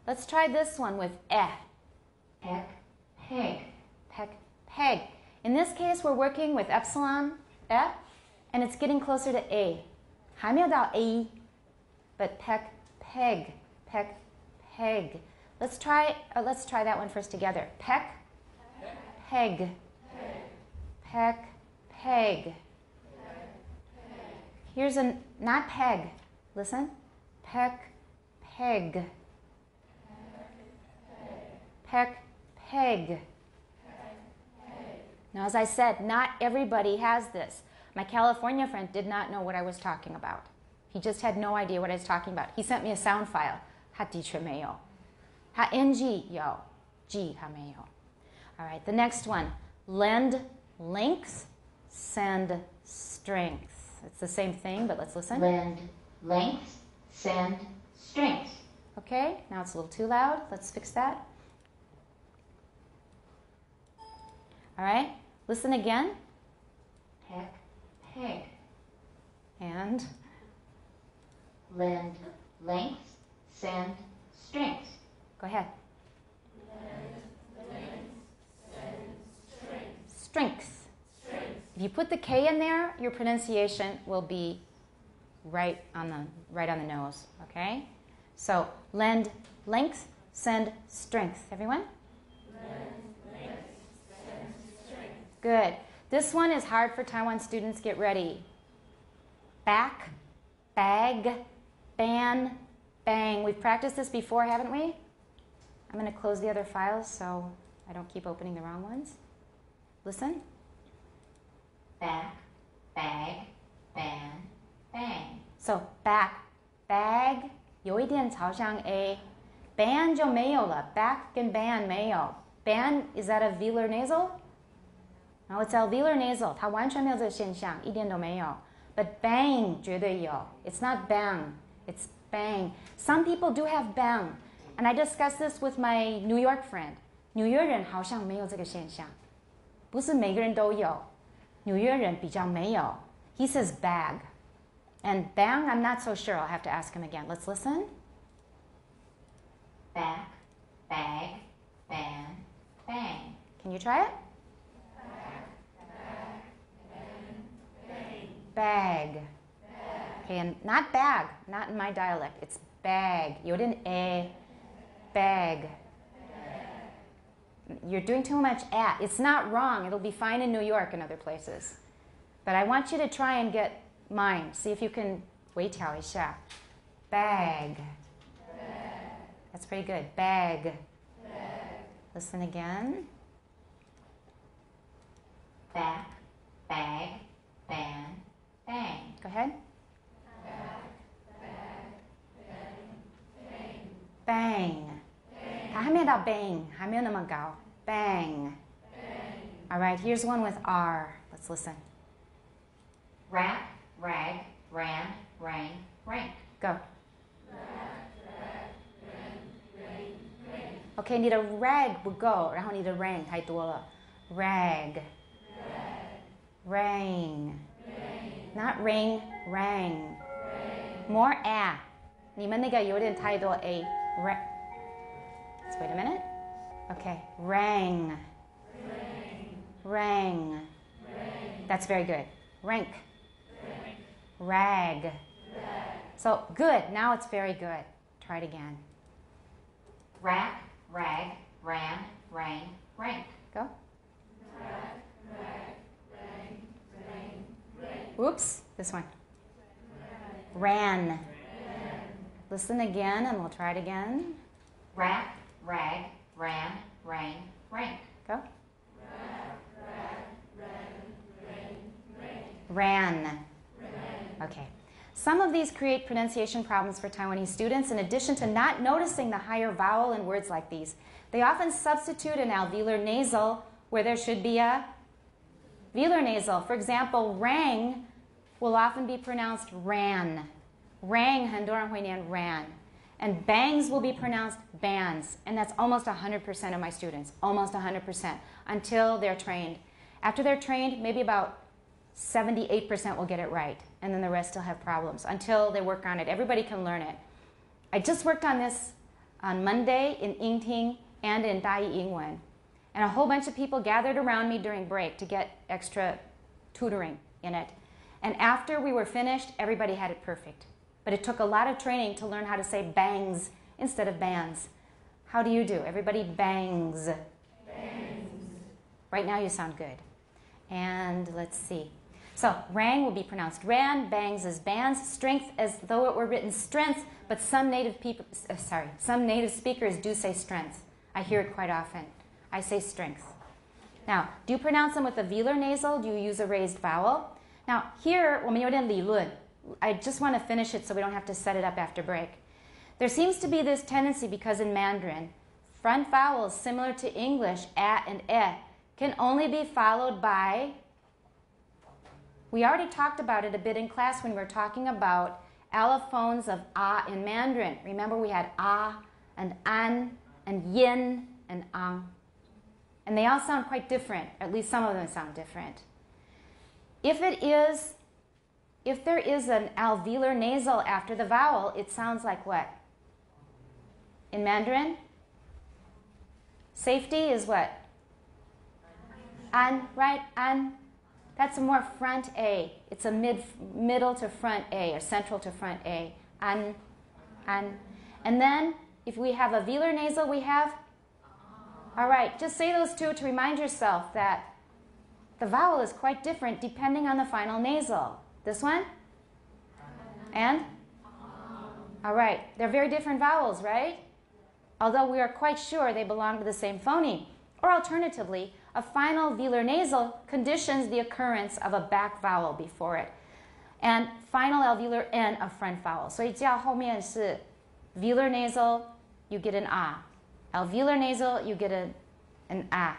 Speaker 1: Let's try this one with peck, peg, peck, peg. In this case, we're working with epsilon, F, and it's getting closer to A. 还没有到 A, but peck, peg, peck, peg. Let's try that one first together. Peck, peg, peck, peg. Here's a, not peg, listen. Peck, peg. Peck, peg. Now, as I said, not everybody has this. My California friend did not know what I was talking about. He just had no idea what I was talking about. He sent me a sound file. 他的确没有. 他 NG 有, G 他没有. All right, the next one. Lend length, send strength. It's the same thing, but let's listen.
Speaker 13: Lend length, send strength.
Speaker 1: Okay, now it's a little too loud. Let's fix that. All right, listen again.
Speaker 13: Peck, peg.
Speaker 1: And
Speaker 13: lend length, send strength.
Speaker 1: Go ahead.
Speaker 13: Lend length, send strength.
Speaker 1: Strength. If you put the K in there, your pronunciation will be right on the nose. Okay. So lend length, send strength. Everyone. Good. This one is hard for Taiwan students. Get ready. Back, bag, ban, bang. We've practiced this before, haven't we? I'm going to close the other files so I don't keep opening the wrong ones. Listen.
Speaker 13: Back, bag, ban, bang.
Speaker 1: So back, bag, 有一点朝向 A. Ban 就没有了. Back 跟 ban 没有. Ban, is that a velar nasal? No, it's alveolar nasal. 它完全没有这个现象，一点都没有。But bang 绝对有. It's not bang, it's bang. Some people do have bang. And I discussed this with my New York friend. 纽约人好像没有这个现象。不是每个人都有。纽约人比较没有。He says bag. And bang, I'm not so sure. I'll have to ask him again. Let's listen.
Speaker 13: Back, bag, ban, bang.
Speaker 1: Can you try it? Bag. Okay, and not bag, not in my dialect. It's bag. 有点 a, bag. You're doing too much at. It's not wrong. It'll be fine in New York and other places. But I want you to try and get mine. See if you can 微调一下. Bag. That's pretty good. Bag. Listen again.
Speaker 13: Back, bag, ban, bang.
Speaker 1: Go ahead. Bang. 它还没有到 bang, 还没有那么高. Bang. All right, here's one with R. Let's listen.
Speaker 13: Rat, rag, ran, rang, rank.
Speaker 1: Go. Okay, 你的 rag 不够，然后你的 rang 太多了。Rag. Rang. Not ring, rang. More a. 你们那个有点太多 a. Let's wait a minute. Okay, rang. Rang. That's very good. Rank. Rag. So good. Now it's very good. Try it again.
Speaker 13: Rack, rag, ran, rang, rank.
Speaker 1: Go. Oops, this one. Ran. Listen again and we'll try it again.
Speaker 13: Rack, rag, ran, rang, rank.
Speaker 1: Go. Ran. Okay. Some of these create pronunciation problems for Taiwanese students. In addition to not noticing the higher vowel in words like these, they often substitute an alveolar nasal where there should be a velar nasal. For example, rang will often be pronounced ran. Rang, 很多人会念 ran. And bangs will be pronounced bans. And that's almost 100% of my students. Almost 100% until they're trained. After they're trained, maybe about 78% will get it right. And then the rest still have problems until they work on it. Everybody can learn it. I just worked on this on Monday in Yingting and in Dai Yingwen. And a whole bunch of people gathered around me during break to get extra tutoring in it. And after we were finished, everybody had it perfect. But it took a lot of training to learn how to say bangs instead of bands. How do you do? Everybody bangs. Bangs. Right now you sound good. And let's see. So rang will be pronounced ran, bangs as bands, strength as though it were written strength, but some native speakers do say strength. I hear it quite often. I say strength. Now, do you pronounce them with a velar nasal? Do you use a raised vowel? Now, here, 我们有点理论. I just want to finish it so we don't have to set it up after break. There seems to be this tendency because in Mandarin, front vowels similar to English, a and e, can only be followed by, we already talked about it a bit in class when we were talking about allophones of a in Mandarin. Remember we had a and an and yin and ang. And they all sound quite different, at least some of them sound different. If there is an alveolar nasal after the vowel, it sounds like what? In Mandarin? Safety is what? An, right? An. That's a more front A. It's a middle to front A, or central to front A. An, an. And then, if we have a velar nasal, we have? All right, just say those two to remind yourself that the vowel is quite different depending on the final nasal. This one? And? All right, they're very different vowels, right? Although we are quite sure they belong to the same phoneme. Or alternatively, a final velar nasal conditions the occurrence of a back vowel before it. And final alveolar N a front vowel. 所以叫后面是 velar nasal, you get an A. Alveolar nasal, you get an A.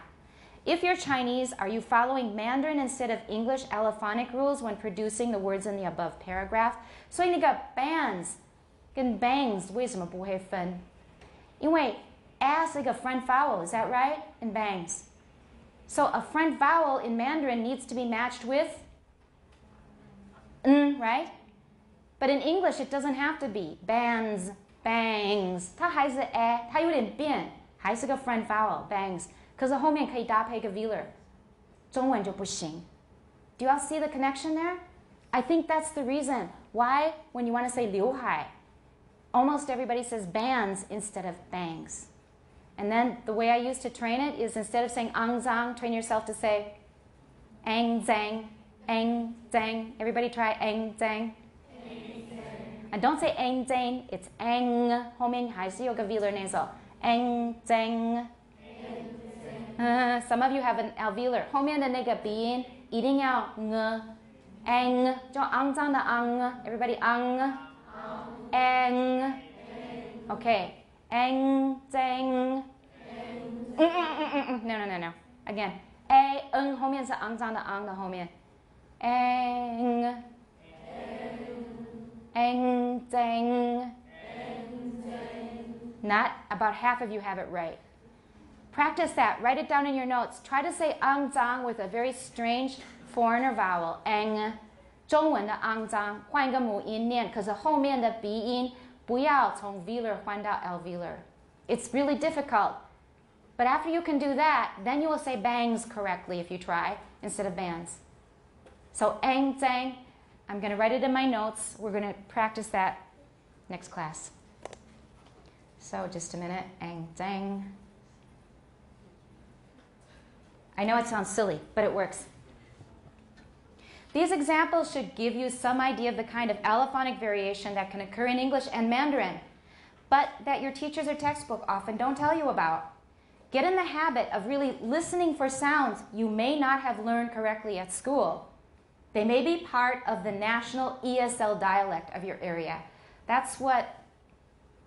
Speaker 1: If you're Chinese, are you following Mandarin instead of English allophonic rules when producing the words in the above paragraph? 所以那个 bands 跟 bangs 为什么不会分？因为 a 是一个 front vowel, is that right? In bangs. So a front vowel in Mandarin needs to be matched with n, right? But in English, it doesn't have to be. Bands, bangs. 它还是 a, 它有点变，还是个 front vowel, bangs. 可是后面可以搭配一个 velar. 中文就不行. Do you all see the connection there? I think that's the reason why when you want to say 刘海, almost everybody says bands instead of bangs. And then the way I used to train it is instead of saying ang zang, train yourself to say ang zang, ang zang. Everybody try ang zang. And don't say ang zang, it's ang. 后面还是有个 velar nasal. Ang zang. Some of you have an alveolar. 后面的那个鼻音一定要 ang. 就肮脏的 ang. Everybody ang. Ang. Okay. Ang, zang. No. Again. A, 后面是肮脏的 ang 的后面。Ang. Ang, zang. Not about half of you have it right. Practice that. Write it down in your notes. Try to say ang zang with a very strange foreigner vowel. Ang. 中文的肮脏换一个母音念，可是后面的鼻音不要从 velar 换到 alveolar. It's really difficult. But after you can do that, then you will say bangs correctly if you try, instead of bands. So ang, zang. I'm going to write it in my notes. We're going to practice that next class. So just a minute. Ang, zang. I know it sounds silly, but it works. These examples should give you some idea of the kind of allophonic variation that can occur in English and Mandarin, but that your teachers or textbook often don't tell you about. Get in the habit of really listening for sounds you may not have learned correctly at school. They may be part of the national ESL dialect of your area. That's what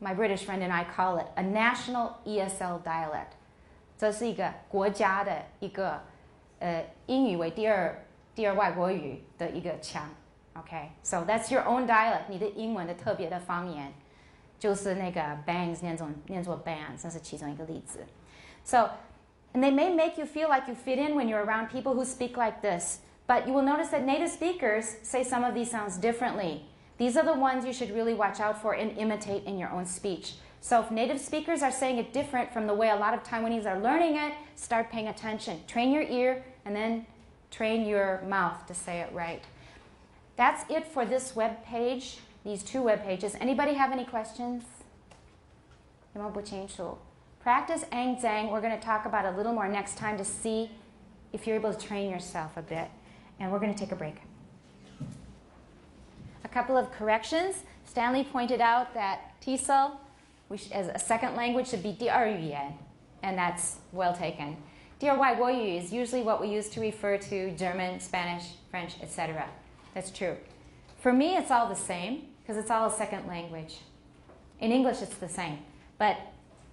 Speaker 1: my British friend and I call it, a national ESL dialect. 这是一个国家的一个英语为第二外国语的一个腔 Okay, so that's your own dialect. 你的英文的特别的方言就是那个 bangs 念作 bands， 这是其中一个例子。So, and they may make you feel like you fit in when you're around people who speak like this, but you will notice that native speakers say some of these sounds differently. These are the ones you should really watch out for and imitate in your own speech. So if native speakers are saying it different from the way a lot of Taiwanese are learning it, start paying attention. Train your ear and then train your mouth to say it right. That's it for this web page, these two web pages. Anybody have any questions? Practice Ang Zhang. We're going to talk about a little more next time to see if you're able to train yourself a bit. And we're going to take a break. A couple of corrections. Stanley pointed out that TESOL, which as a second language, should be 第二语言, and that's well taken. 第二外国语 is usually what we use to refer to German, Spanish, French, etc. That's true. For me, it's all the same because it's all a second language. In English, it's the same, but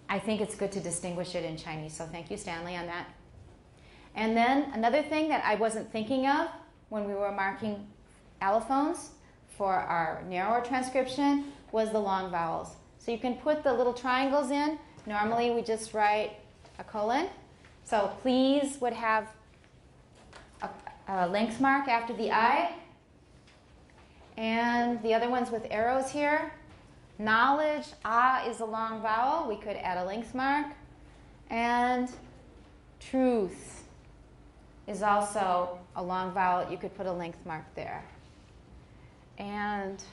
Speaker 1: I think it's good to distinguish it in Chinese, so thank you, Stanley, on that. And then another thing that I wasn't thinking of when we were marking allophones for our narrower transcription was the long vowels. So you can put the little triangles in. Normally we just write a colon. So please would have a length mark after the I. And the other ones with arrows here. Knowledge, is a long vowel. We could add a length mark. And truth is also a long vowel. You could put a length mark there. And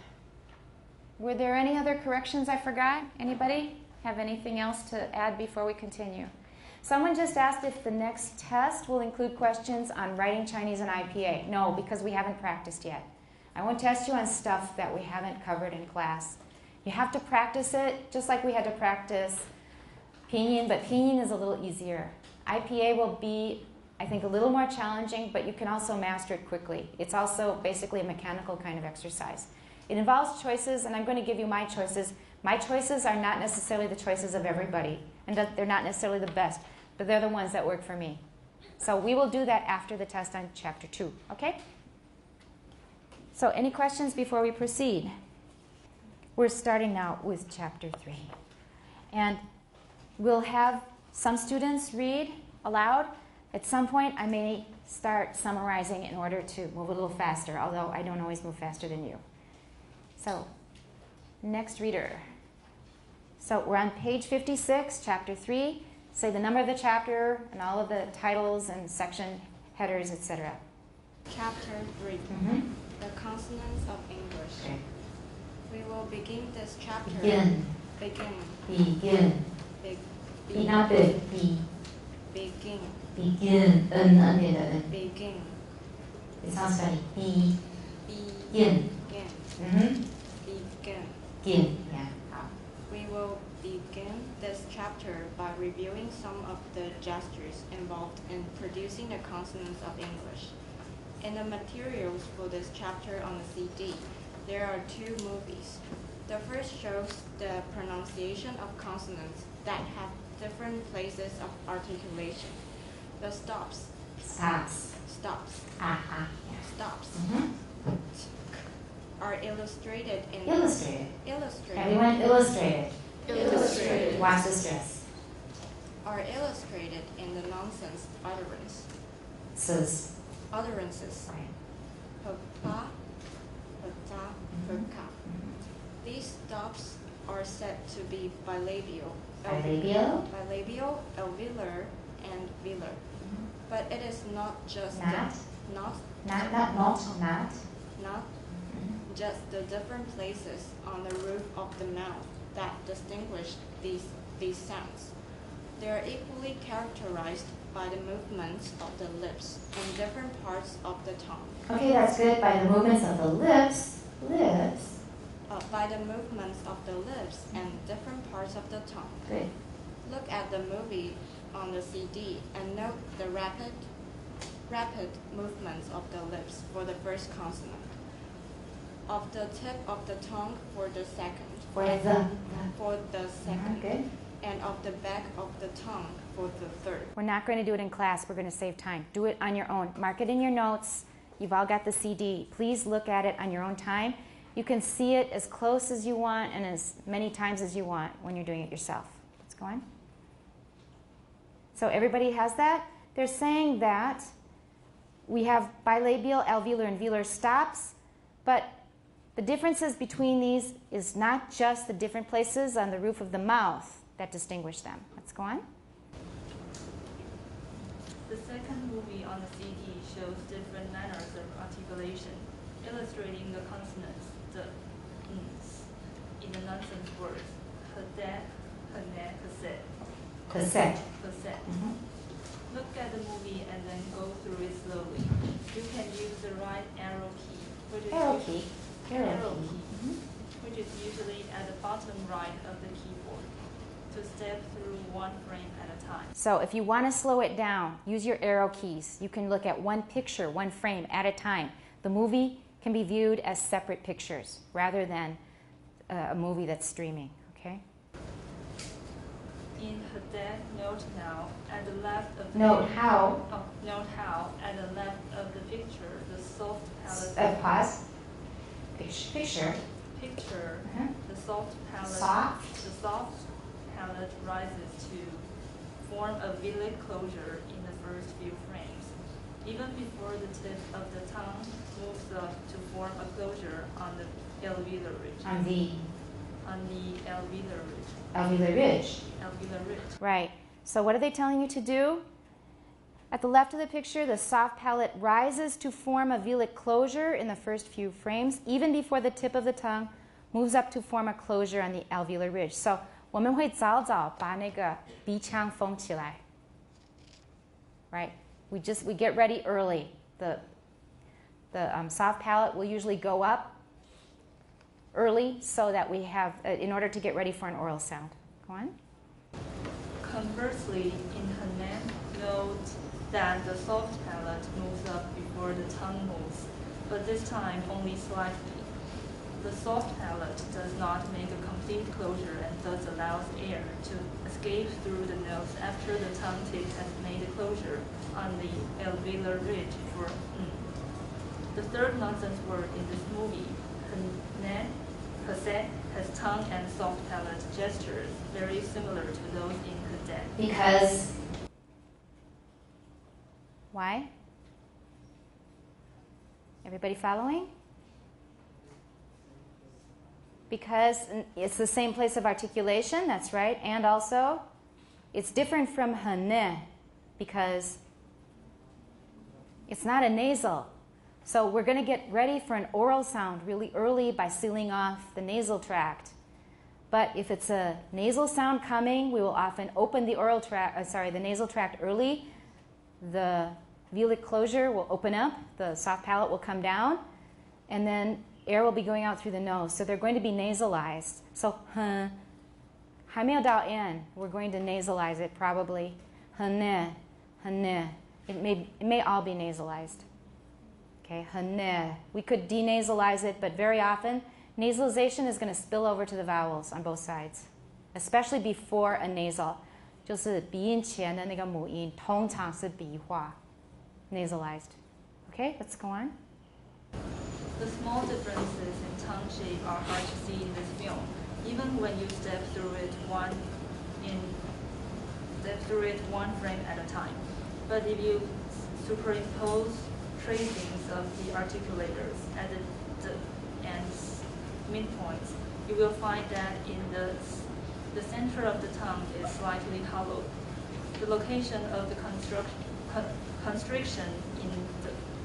Speaker 1: were there any other corrections I forgot? Anybody have anything else to add before we continue? Someone just asked if the next test will include questions on writing Chinese and IPA. No, because we haven't practiced yet. I won't test you on stuff that we haven't covered in class. You have to practice it, just like we had to practice Pinyin, but Pinyin is a little easier. IPA will be, I think, a little more challenging, but you can also master it quickly. It's also basically a mechanical kind of exercise. It involves choices, and I'm going to give you my choices. My choices are not necessarily the choices of everybody, and they're not necessarily the best, but they're the ones that work for me. So we will do that after the test on Chapter 2, okay? So any questions before we proceed? We're starting now with Chapter 3. And we'll have some students read aloud. At some point, I may start summarizing in order to move a little faster, although I don't always move faster than you. So, next reader. So we're on page 56, Chapter 3. Say the number of the chapter and all of the titles and section headers, etc.
Speaker 3: Chapter 3. The consonants of English.
Speaker 1: Okay.
Speaker 3: We will begin this chapter.
Speaker 1: Begin.
Speaker 3: Begin.
Speaker 1: Not big.
Speaker 3: Begin.
Speaker 1: Begin.
Speaker 3: Begin.
Speaker 1: It sounds funny.
Speaker 3: Begin.
Speaker 1: Begin.
Speaker 3: Begin.
Speaker 1: Yeah.
Speaker 3: We will begin this chapter by reviewing some of the gestures involved in producing the consonants of English. In the materials for this chapter on the CD, there are two movies. The first shows the pronunciation of consonants that have different places of articulation. The stops.
Speaker 1: Stops.
Speaker 3: Are illustrated in
Speaker 1: Illustrated.
Speaker 3: Illustrated.
Speaker 1: Everyone illustrated.
Speaker 3: Illustrated.
Speaker 1: Watch the stress.
Speaker 3: Are illustrated in the nonsense utterances.
Speaker 1: Right.
Speaker 3: Pa, pa, pa. These stops are said to be bilabial, alveolar, and velar. But it is not just not just the different places on the roof of the mouth that distinguish these sounds. They are equally characterized by the movements of the lips and different parts of the tongue.
Speaker 1: Okay, that's good. By the movements of the lips.
Speaker 3: By the movements of the lips and different parts of the tongue.
Speaker 1: Good.
Speaker 3: Look at the movie on the CD and note the rapid movements of the lips for the first consonant, of the tip of the tongue for the second,
Speaker 1: Good.
Speaker 3: and of the back of the tongue for the third.
Speaker 1: We're not going to do it in class. We're going to save time. Do it on your own. Mark it in your notes. You've all got the CD. Please look at it on your own time. You can see it as close as you want and as many times as you want when you're doing it yourself. Let's go on. So everybody has that? They're saying that we have bilabial, alveolar, and velar stops, but The differences between these is not just the different places on the roof of the mouth that distinguish them. Let's go on.
Speaker 14: The second movie on the CD shows different manners of articulation, illustrating the consonants, the in the nonsense words. Cassette. Look at the movie and then go through it slowly. You can use the right arrow key, which is usually at the bottom right of the keyboard, to step through one frame at a time.
Speaker 1: So if you want to slow it down, use your arrow keys. You can look at one picture, one frame at a time. The movie can be viewed as separate pictures rather than a movie that's streaming. Okay?
Speaker 14: In Haddad, note now at the left of the
Speaker 1: Note how
Speaker 14: at the left of the picture the soft palate
Speaker 1: pause. Picture.
Speaker 14: The soft palate rises to form a V-like closure in the first few frames, even before the tip of the tongue moves up to form a closure on the alveolar ridge. On the alveolar ridge.
Speaker 1: Alveolar ridge. Right. So what are they telling you to do? At the left of the picture, the soft palate rises to form a V-like closure in the first few frames, even before the tip of the tongue moves up to form a closure on the alveolar ridge. So 我们会早早把那个鼻腔封起来. Right? We get ready early. The soft palate will usually go up early so that we have, in order to get ready for an oral sound. Go on.
Speaker 14: Conversely, in Hanan, note that the soft palate moves up before the tongue moves, but this time only slightly. The soft palate does not make a complete closure and thus allows air to escape through the nose after the tongue tip has made a closure on the alveolar ridge for The third nonsense word in this movie, cassette, has tongue and soft palate gestures very similar to those in cadet.
Speaker 1: Because? Why? Everybody following? Because it's the same place of articulation, that's right, and also it's different from hane because it's not a nasal. So we're going to get ready for an oral sound really early by sealing off the nasal tract. But if it's a nasal sound coming, we will often open the the nasal tract early. The V-like closure will open up, the soft palate will come down, and then air will be going out through the nose. So they're going to be nasalized. So, 还没有到 n, we're going to nasalize it probably. It may all be nasalized. Okay, we could denasalize it, but very often nasalization is going to spill over to the vowels on both sides, especially before a nasal. 就是鼻音前的那个母音通常是鼻化 nasalized. Okay, let's go on.
Speaker 14: The small differences in tongue shape are hard to see in this film, even when you step through it one frame at a time. But if you superimpose tracings of the articulators at the ends, midpoints, you will find that in the center of the tongue is slightly hollow. The location of the constriction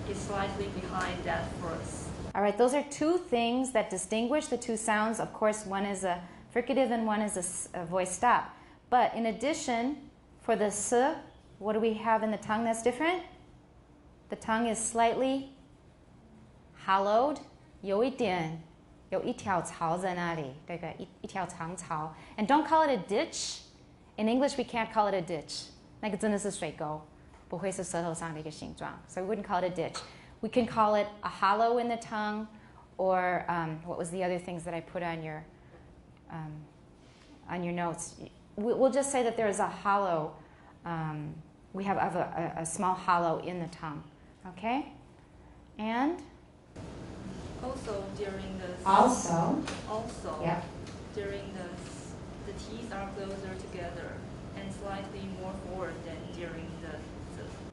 Speaker 14: is slightly behind that first.
Speaker 1: All right, those are two things that distinguish the two sounds. Of course, one is a fricative and one is a voice stop. But in addition, for the s, what do we have in the tongue that's different? The tongue is slightly hollowed. 有一条槽在那里，这个一条长槽. And don't call it a ditch. In English, we can't call it a ditch. 那个真的是水沟，不会是舌头上的一个形状. So we wouldn't call it a ditch. We can call it a hollow in the tongue, or what was the other things that I put on your notes? We'll just say that there is a hollow. We have a small hollow in the tongue. Okay? And?
Speaker 14: Also, during the...
Speaker 1: Yeah.
Speaker 14: During the teeth are closer together and slightly more forward than during the...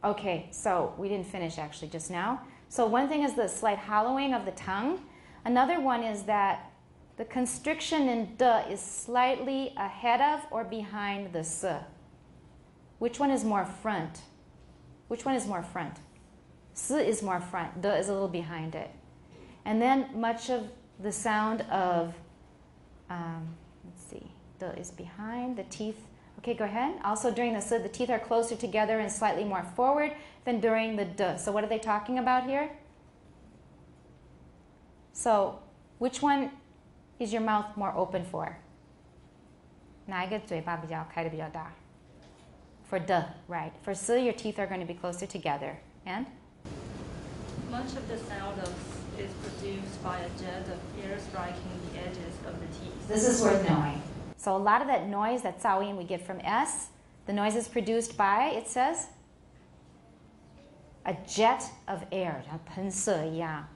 Speaker 14: Okay,
Speaker 1: so we didn't finish actually just now. So one thing is the slight hollowing of the tongue. Another one is that the constriction in de is slightly ahead of or behind the s. Which one is more front? Which one is more front? S is more front. De is a little behind it. And then much of the sound of, let's see, de is behind, the teeth. Okay, go ahead. Also during the s, the teeth are closer together and slightly more forward than during the de. So what are they talking about here? So which one is your mouth more open for? 哪一个嘴巴比较开得比较大? For de, right. For s, your teeth are going to be closer together. And?
Speaker 14: Much of the sound of is produced by a jet of air striking the edges of the teeth.
Speaker 1: This is worth knowing. So a lot of that noise, that zhaoyin we get from S, the noise is produced by, it says, a jet of air, 像喷射一样,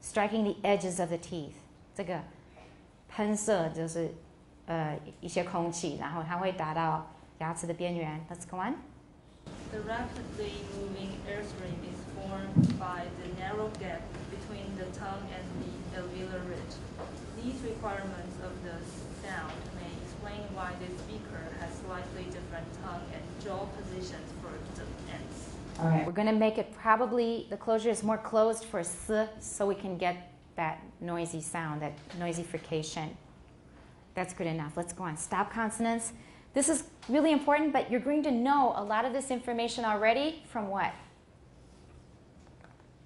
Speaker 1: striking the edges of the teeth. 这个喷射就是一些空气，然后它会打到牙齿的边缘. Let's go on.
Speaker 14: The rapidly moving airstream is formed by the narrow gap between the tongue and the alveolar ridge. These requirements of the sound may explain why the speaker has slightly different tongue and jaw positions for the ends.
Speaker 1: All right, we're going to make it probably, the closure is more closed for s, so we can get that noisy sound, that noisy frication. That's good enough. Let's go on. Stop consonants. This is really important, but you're going to know a lot of this information already from what?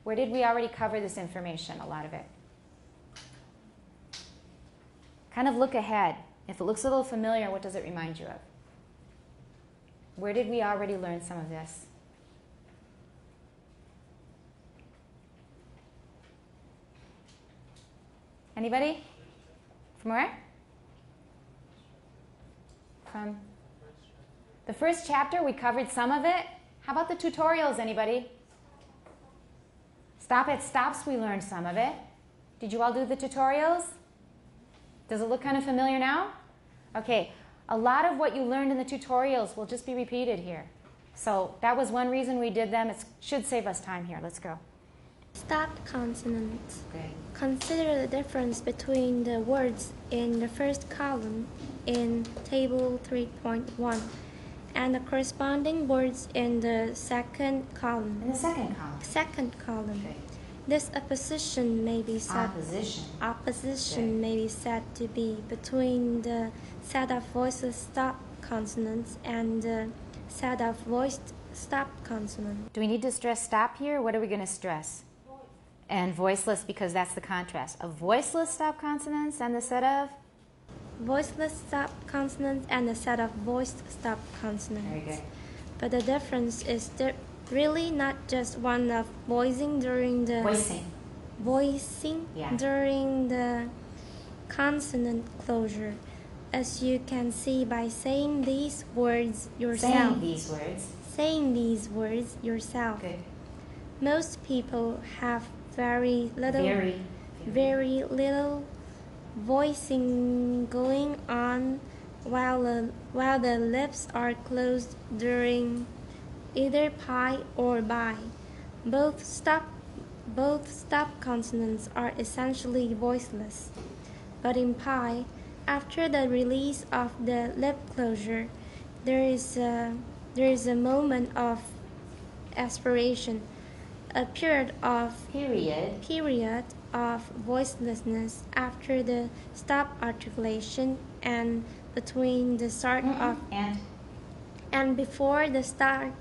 Speaker 1: Where did we already cover this information, a lot of it? Kind of look ahead. If it looks a little familiar, what does it remind you of? Where did we already learn some of this? Anybody? From where? From the first chapter, we covered some of it. How about the tutorials, anybody? Stop at stops, we learned some of it. Did you all do the tutorials? Does it look kind of familiar now? Okay, a lot of what you learned in the tutorials will just be repeated here. So that was one reason we did them. It should save us time here. Let's go.
Speaker 9: Stopped consonants.
Speaker 1: Okay.
Speaker 9: Consider the difference between the words in the first column in table 3.1 and the corresponding words in the second column.
Speaker 1: In the second column.
Speaker 9: Second column.
Speaker 1: Okay.
Speaker 9: This opposition may be said
Speaker 1: Opposition.
Speaker 9: may be said to be between the set of voiceless stop consonants and the set of voiced stop consonants.
Speaker 1: Do we need to stress stop here? What are we going to stress? And voiceless, because that's the contrast. A voiceless stop consonants and the set of?
Speaker 9: Voiceless stop consonants and the set of voiced stop consonants.
Speaker 1: Very good.
Speaker 9: But the difference is really not just one of voicing during the during the consonant closure, as you can see by saying these words yourself. Saying these words yourself.
Speaker 1: Good.
Speaker 9: Most people have very little voicing going on while the lips are closed during either pi or bi. Both stop consonants are essentially voiceless. But in pi, after the release of the lip closure, there is a moment of aspiration, a period of voicelessness after the stop articulation and between the start of and before the start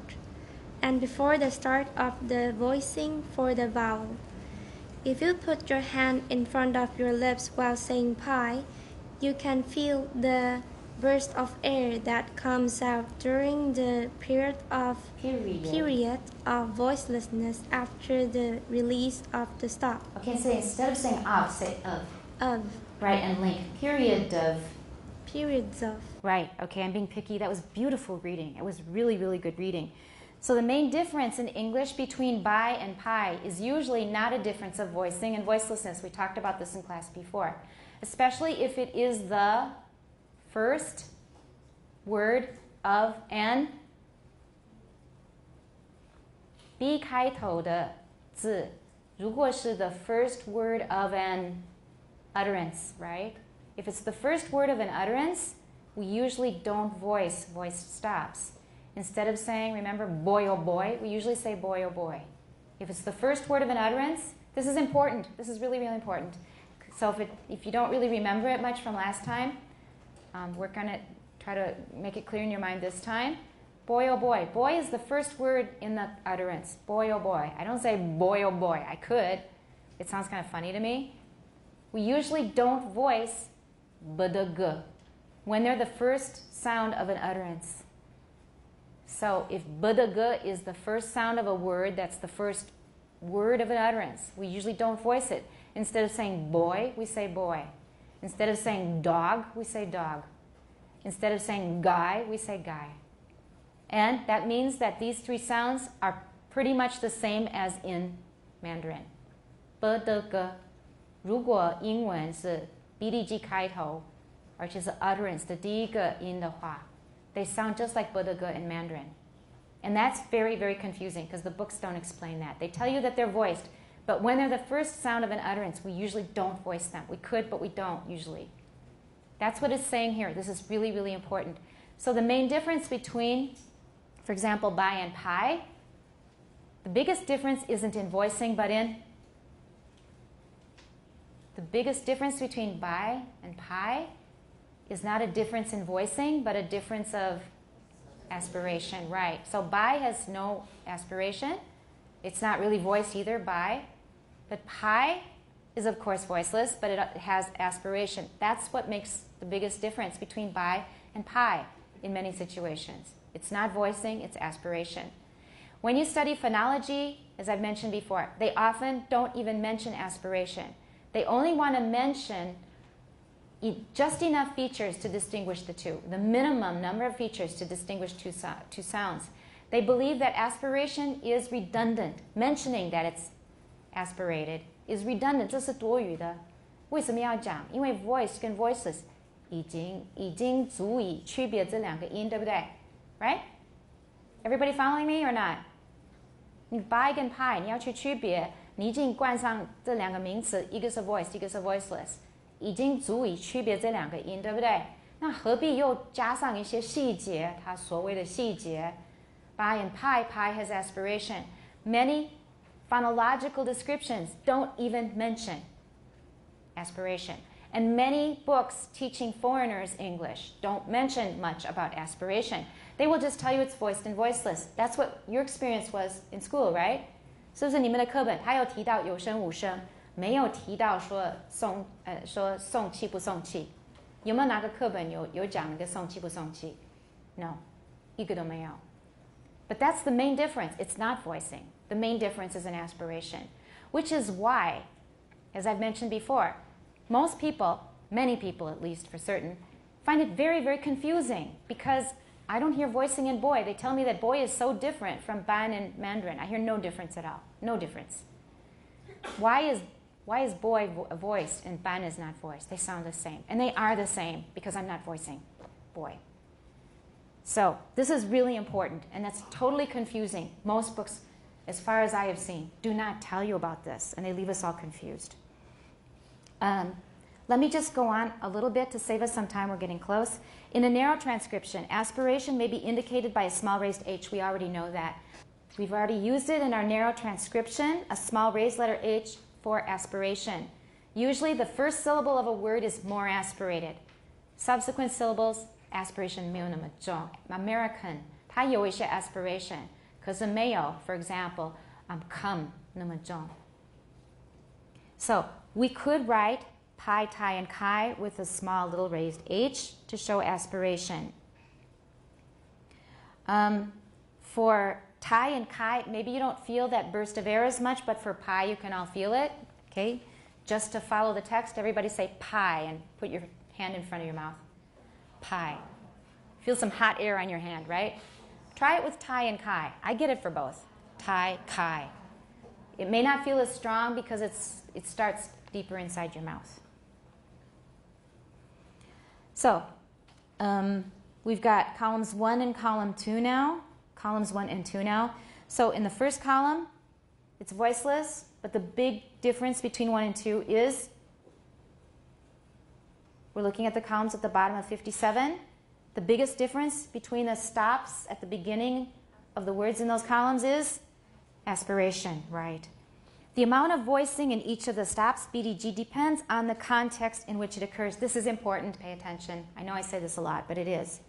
Speaker 9: of the voicing for the vowel. If you put your hand in front of your lips while saying pi, you can feel the burst of air that comes out during the period of voicelessness after the release of the stop.
Speaker 1: Okay, so instead of saying of, say of.
Speaker 9: Of.
Speaker 1: Right, and link. Periods of. Right, okay, I'm being picky. That was beautiful reading. It was really, really good reading. So the main difference in English between bi and pi is usually not a difference of voicing and voicelessness. We talked about this in class before. Especially if it is the first word of an B 开头的字，如果是 the first word of an utterance, right? If it's the first word of an utterance, we usually don't voice stops. Instead of saying, remember, boy oh boy, we usually say boy oh boy. If it's the first word of an utterance, this is important. This is really, really important. So if you don't really remember it much from last time, we're going to try to make it clear in your mind this time. Boy oh boy. Boy is the first word in the utterance. Boy oh boy. I don't say boy oh boy. I could. It sounds kind of funny to me. We usually don't voice b-d-g when they're the first sound of an utterance. So if b-d-g is the first sound of a word, that's the first word of an utterance. We usually don't voice it. Instead of saying boy, we say boy. Instead of saying dog, we say dog. Instead of saying guy, we say guy. And that means that these three sounds are pretty much the same as in Mandarin. b-d-g 如果英文是 bdg 开头，而且是 utterance 的第一个音的话， they sound just like b-d-g in Mandarin. And that's very, very confusing because the books don't explain that. They tell you that they're voiced, but when they're the first sound of an utterance, we usually don't voice them. We could, but we don't usually. That's what it's saying here. This is really, really important. So the main difference between, for example, bai and pai, the biggest difference isn't in voicing, but in the biggest difference between bai and pai is not a difference in voicing, but a difference of aspiration, right? So bai has no aspiration. It's not really voiced either, bai. But pai is, of course, voiceless, but it has aspiration. That's what makes the biggest difference between bai and pai in many situations. It's not voicing, it's aspiration. When you study phonology, as I've mentioned before, they often don't even mention aspiration. They only want to mention just enough features to distinguish the two, the minimum number of features to distinguish two sounds. They believe that aspiration is redundant. Mentioning that it's aspirated is redundant. 这是多余的。为什么要讲？因为 voice 跟 voiceless 已经足以区别这两个音，对不对？ Right? Everybody following me or not? 你 bai 跟 pai 你要去区别，你已经冠上这两个名词，一个是 voiced， 一个是 voiceless， 已经足以区别这两个音，对不对？那何必又加上一些细节？它所谓的细节 ，bai and pai has aspiration. Many phonological descriptions don't even mention aspiration. And many books teaching foreigners English don't mention much about aspiration. They will just tell you it's voiced and voiceless. That's what your experience was in school, right? 是不是你们的课本它有提到有声无声，没有提到说送气不送气？有没有哪个课本有讲那个送气不送气？ No, 一个都没有。But that's the main difference. It's not voicing. The main difference is an aspiration, which is why, as I've mentioned before, most people, many people at least for certain, find it very, very confusing because I don't hear voicing in boy. They tell me that boy is so different from ban and Mandarin. I hear no difference at all. No difference. Why is boy voiced and ban is not voiced? They sound the same. And they are the same because I'm not voicing boy. So this is really important, and that's totally confusing. Most books, as far as I have seen, do not tell you about this, and they leave us all confused. Let me just go on a little bit to save us some time. We're getting close. In a narrow transcription, aspiration may be indicated by a small raised H. We already know that. We've already used it in our narrow transcription, a small raised letter H for aspiration. Usually the first syllable of a word is more aspirated. Subsequent syllables, aspiration 没有那么重. American, 它有一些 aspiration. 可是没有, for example, come 那么重. So we could write pai, tai, and kai with a small little raised H to show aspiration. For tai and kai, maybe you don't feel that burst of air as much, but for pai you can all feel it. Okay? Just to follow the text, everybody say pai and put your hand in front of your mouth. Pai. Feel some hot air on your hand, right? Try it with tai and kai. I get it for both. Tai, kai. It may not feel as strong because it starts deeper inside your mouth. So, we've got columns 1 and column 2 now. Columns 1 and 2 now. So in the first column, it's voiceless, but the big difference between 1 and 2 is We're looking at the columns at the bottom of 57. The biggest difference between the stops at the beginning of the words in those columns is aspiration, right? The amount of voicing in each of the stops, BDG, depends on the context in which it occurs. This is important. Pay attention. I know I say this a lot, but it is.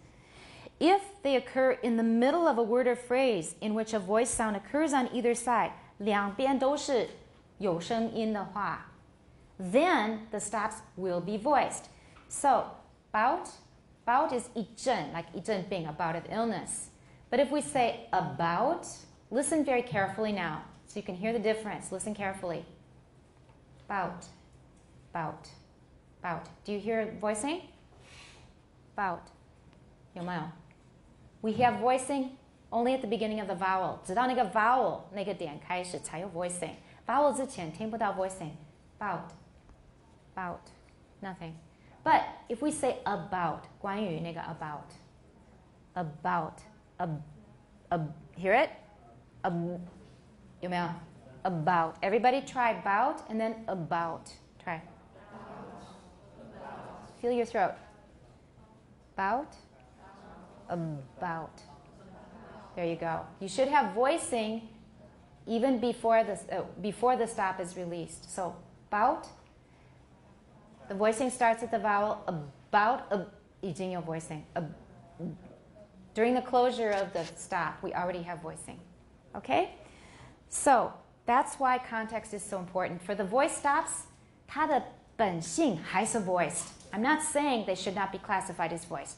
Speaker 1: If they occur in the middle of a word or phrase in which a voice sound occurs on either side, 两边都是有声音的话, then the stops will be voiced. So, bout is 一阵, like 一阵病, a bout of illness. But if we say about, listen very carefully now, so you can hear the difference. Listen carefully. Bout, bout, bout. Do you hear voicing? Bout. 有没有? We have voicing only at the beginning of the vowel. 直到那个 vowel 那个点开始才有 voicing. Vowel 之前听不到 voicing. Bout, bout, nothing. But if we say about, 关于那个 about, hear it? 有没有? About. Everybody try bout and then about. Try. Feel your throat. Bout. About. There you go. You should have voicing even before the stop is released. So, bout. The voicing starts at the vowel. About. 已经有 voicing. During the closure of the stop, we already have voicing. Okay? So, that's why context is so important. For the voice stops, 它的本性还是 voiced. I'm not saying they should not be classified as voiced.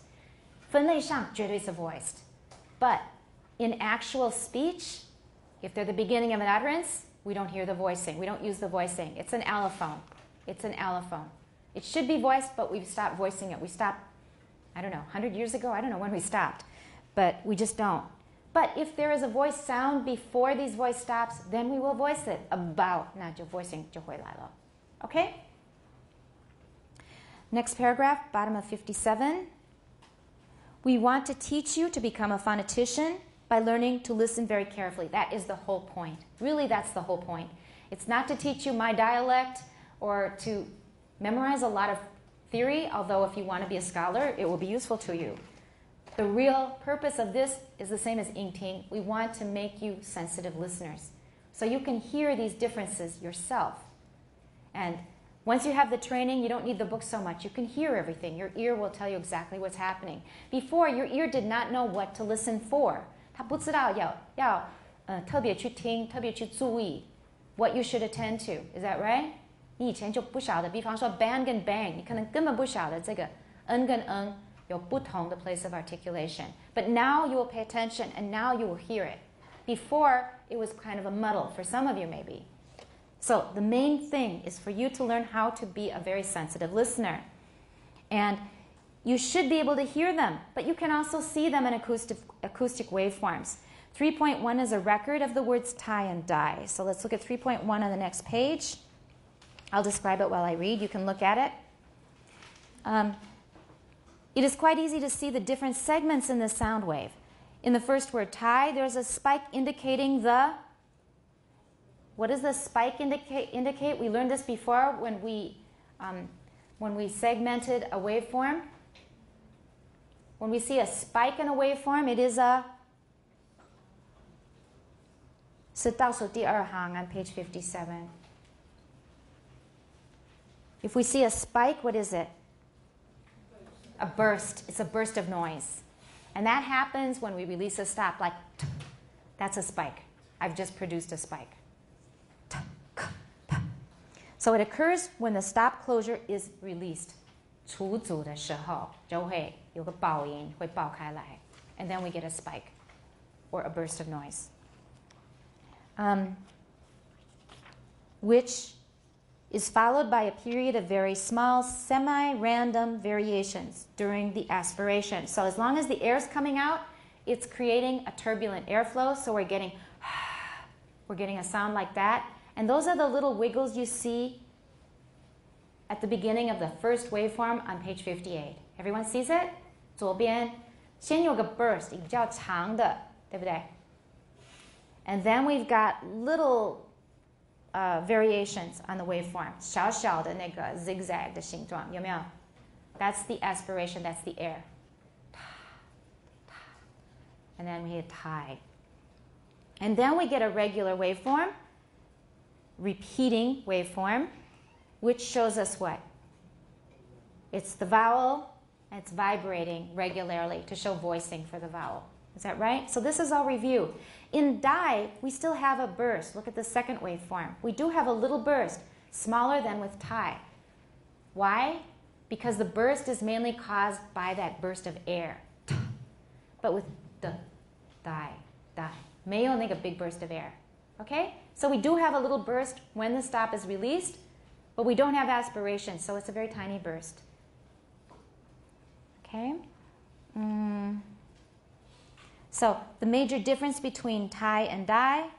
Speaker 1: 分类上绝对是 voiced. But in actual speech, if they're the beginning of an utterance, we don't hear the voicing. We don't use the voicing. It's an allophone. It's an allophone. It should be voiced, but we've stopped voicing it. We stopped, I don't know, 100 years ago? I don't know when we stopped. But we just don't. But if there is a voice sound before these voice stops, then we will voice it. About, 那就 voicing 就回来了. Okay? Next paragraph, bottom of 57. We want to teach you to become a phonetician by learning to listen very carefully. That is the whole point. Really, that's the whole point. It's not to teach you my dialect or to memorize a lot of theory, although if you want to be a scholar, it will be useful to you. The real purpose of this is the same as Yingting. We want to make you sensitive listeners, so you can hear these differences yourself. And once you have the training, you don't need the book so much. You can hear everything. Your ear will tell you exactly what's happening. Before, your ear did not know what to listen for. 它不知道要特别去听，特别去注意 what you should attend to. Is that right? 你以前就不晓得，比方说 bang 跟 bang， 你可能根本不晓得这个 n 跟 n 有不同的 place of articulation. But now you will pay attention, and now you will hear it. Before, it was kind of a muddle for some of you maybe. So the main thing is for you to learn how to be a very sensitive listener. And you should be able to hear them, but you can also see them in acoustic waveforms. 3.1 is a record of the words tie and die. So let's look at 3.1 on the next page. I'll describe it while I read. You can look at it. It is quite easy to see the different segments in the sound wave. In the first word, tie, there's a spike indicating the... What does the spike indicate? We learned this before when we segmented a waveform. When we see a spike in a waveform, it is a... 是倒数第二行 on page 57. If we see a spike, what is it? A burst. It's a burst of noise. And that happens when we release a stop, like, that's a spike. I've just produced a spike. So it occurs when the stop closure is released. 除组的时候就会有个爆音，会爆开来. And then we get a spike or a burst of noise. Which is followed by a period of very small, semi-random variations during the aspiration. So as long as the air is coming out, it's creating a turbulent airflow. So we're getting a sound like that. And those are the little wiggles you see at the beginning of the first waveform on page 58. Everyone sees it? 左边先有个 burst, 比较长的，对不对? And then we've got little variations on the waveform. 小小的那个 zigzag 的形状，有没有? That's the aspiration, that's the air. And then we hit tai. And then we get a regular waveform, repeating waveform, which shows us what? It's the vowel, and it's vibrating regularly to show voicing for the vowel. Is that right? So this is all review. In dai, we still have a burst. Look at the second waveform. We do have a little burst, smaller than with tai. Why? Because the burst is mainly caused by that burst of air. But with the dai, 没有那个 big burst of air. Okay? So we do have a little burst when the stop is released, but we don't have aspiration, so it's a very tiny burst. Okay? So the major difference between tai and dai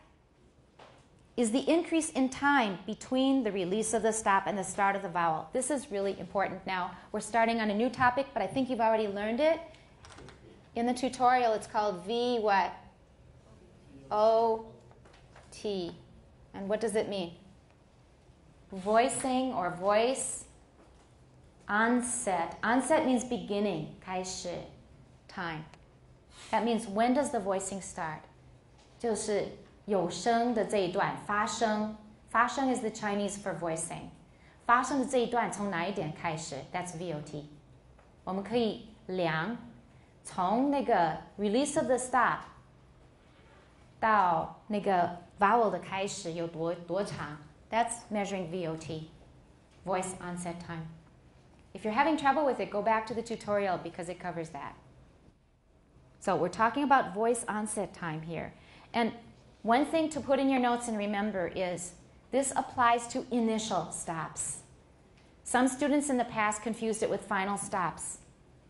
Speaker 1: is the increase in time between the release of the stop and the start of the vowel. This is really important now. We're starting on a new topic, but I think you've already learned it. In the tutorial, it's called V what? O-T. And what does it mean? Voicing or voice onset. Onset means beginning, 开始, time. That means when does the voicing start? 就是有声的这一段发声. 发声 is the Chinese for voicing. 发声的这一段从哪一点开始? That's VOT. 我们可以量从那个 release of the stop 到那个 vowel 的开始有多长? That's measuring VOT, voice onset time. If you're having trouble with it, go back to the tutorial because it covers that. So we're talking about voice onset time here. And one thing to put in your notes and remember is this applies to initial stops. Some students in the past confused it with final stops.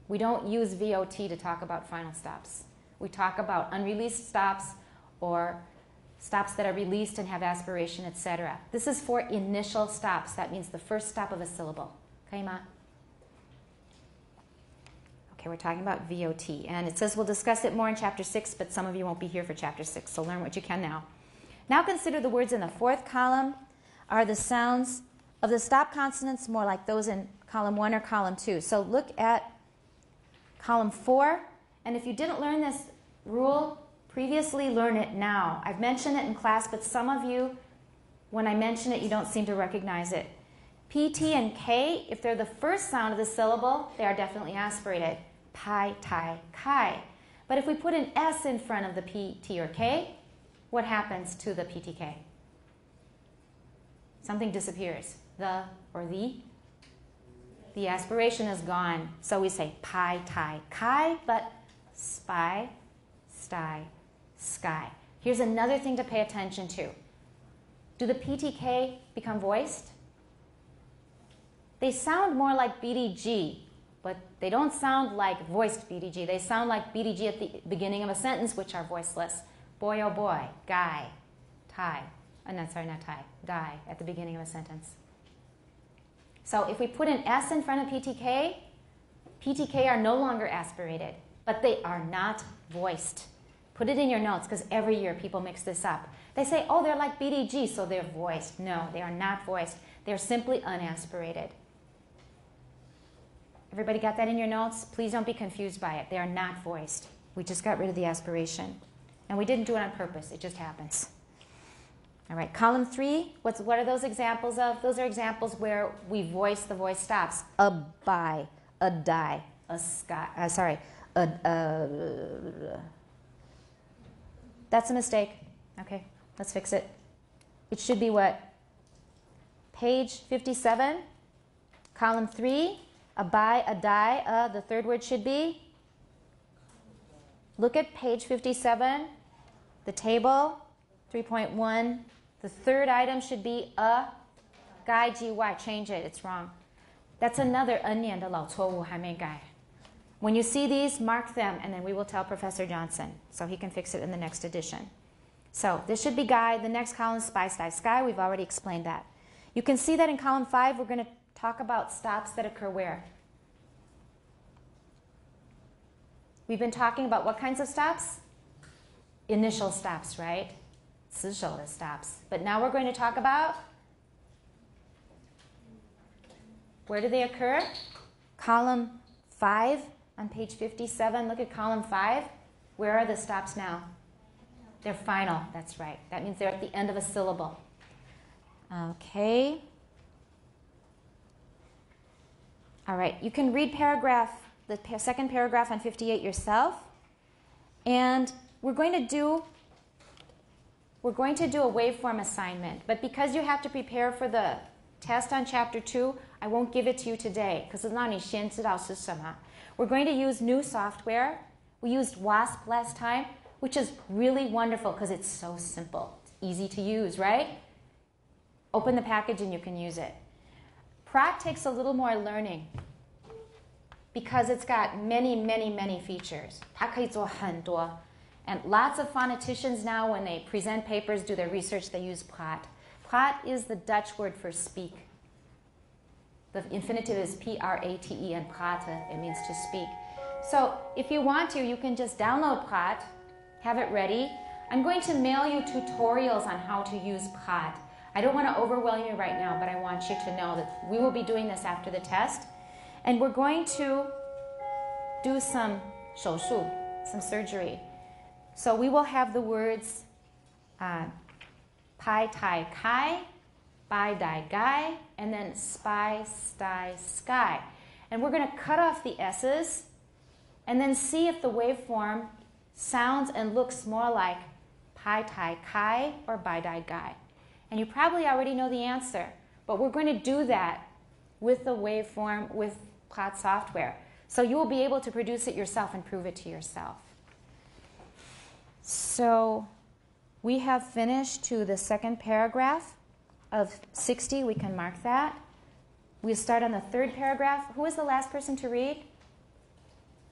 Speaker 1: We don't use VOT to talk about final stops. We talk about unreleased stops or stops that are released and have aspiration, etc. This is for initial stops. That means the first stop of a syllable. 可以吗? Okay, we're talking about VOT. And it says we'll discuss it more in Chapter 6, but some of you won't be here for Chapter 6, so learn what you can now. Now consider the words in the fourth column are the sounds of the stop consonants more like those in column 1 or column 2. So look at column 4, and if you didn't learn this rule previously, learn it now. I've mentioned it in class, but some of you, when I mention it, you don't seem to recognize it. P, T, and K, if they're the first sound of the syllable, they are definitely aspirated. Pai, tai, kai. But if we put an S in front of the P, T, or K, what happens to the P, T, K? Something disappears. The or the aspiration is gone. So we say pai, tai, kai, but spy, sty, sky. Here's another thing to pay attention to. Do the PTK become voiced? They sound more like BDG, but they don't sound like voiced BDG. They sound like BDG at the beginning of a sentence, which are voiceless. Boy, oh boy, guy, tie. No, sorry, not tie, die at the beginning of a sentence. So if we put an S in front of PTK, PTK are no longer aspirated, but they are not voiced. Put it in your notes because every year people mix this up. They say, oh, they're like BDG, so they're voiced. No, they are not voiced. They're simply unaspirated. Everybody got that in your notes? Please don't be confused by it. They are not voiced. We just got rid of the aspiration. And we didn't do it on purpose. It just happens. All right, column 3, what are those examples of? Those are examples where we voice the voice stops. A by, a die, a sky, that's a mistake. Okay, let's fix it. It should be what? Page 57, column 3, a by, a die, the third word should be? Look at page 57, the table, 3.1. The third item should be a, gai, gy, change it, it's wrong. That's another 'n' 念的老错误还没改. When you see these, mark them, and then we will tell Professor Johnson, so he can fix it in the next edition. So this should be guy. The next column is spy, sty, sky. We've already explained that. You can see that in column 5, we're going to talk about stops that occur where? We've been talking about what kinds of stops? Initial stops, right? 词首的 stops. But now we're going to talk about where do they occur? Column 5 on page 57. Look at column 5. Where are the stops now? They're final. That's right. That means they're at the end of a syllable. Okay. All right. You can read the second paragraph on 58 yourself. And we're going to do a waveform assignment. But because you have to prepare for the test on chapter 2, I won't give it to you today because it's not 你先知道是什么. We're going to use new software. We used WASP last time, which is really wonderful because it's so simple. It's easy to use, right? Open the package and you can use it. Pratt takes a little more learning because it's got many, many, many features. 它可以做很多. And lots of phoneticians now, when they present papers, do their research, they use Praat. Praat is the Dutch word for speak. The infinitive is P-R-A-T-E, and praten, it means to speak. So if you want to, you can just download Praat, have it ready. I'm going to mail you tutorials on how to use Praat. I don't want to overwhelm you right now, but I want you to know that we will be doing this after the test. And we're going to do some 手术, some surgery. So we will have the words pai tai kai, bai dai gai, and then spy, sty, sky. And we're going to cut off the S's and then see if the waveform sounds and looks more like pai tai kai or bai dai gai. And you probably already know the answer, but we're going to do that with the waveform with Praat software. So you will be able to produce it yourself and prove it to yourself. So we have finished to the second paragraph of 60. We can mark that. We'll start on the third paragraph. Who was the last person to read?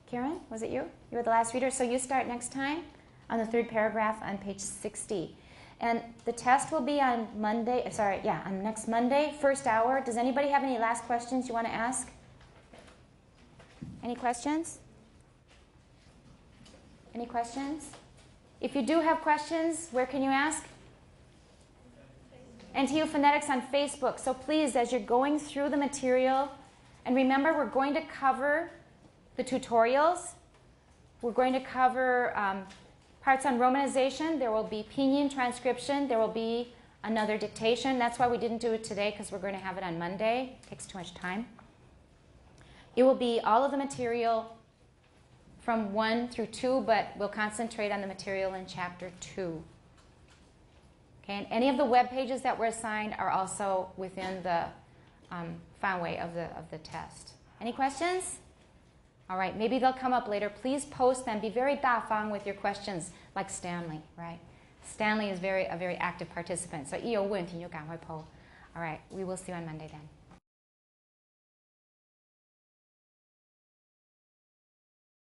Speaker 1: Karen, was it you? You were the last reader. So you start next time on the third paragraph on page 60. And the test will be on Monday. On next Monday, first hour. Does anybody have any last questions you want to ask? Any questions? Any questions? If you do have questions, where can you ask? NTU Phonetics on Facebook. So please, as you're going through the material, and remember, we're going to cover the tutorials. We're going to cover parts on romanization. There will be pinyin transcription. There will be another dictation. That's why we didn't do it today, because we're going to have it on Monday. It takes too much time. It will be all of the material from 1 through 2, but we'll concentrate on the material in Chapter 2. Okay, and any of the web pages that were assigned are also within the fanway of the test. Any questions? All right, maybe they'll come up later. Please post them. Be very dafang with your questions, like Stanley, right? Stanley is a very active participant. So 一有问题就赶快 post. All right, we will see you on Monday then.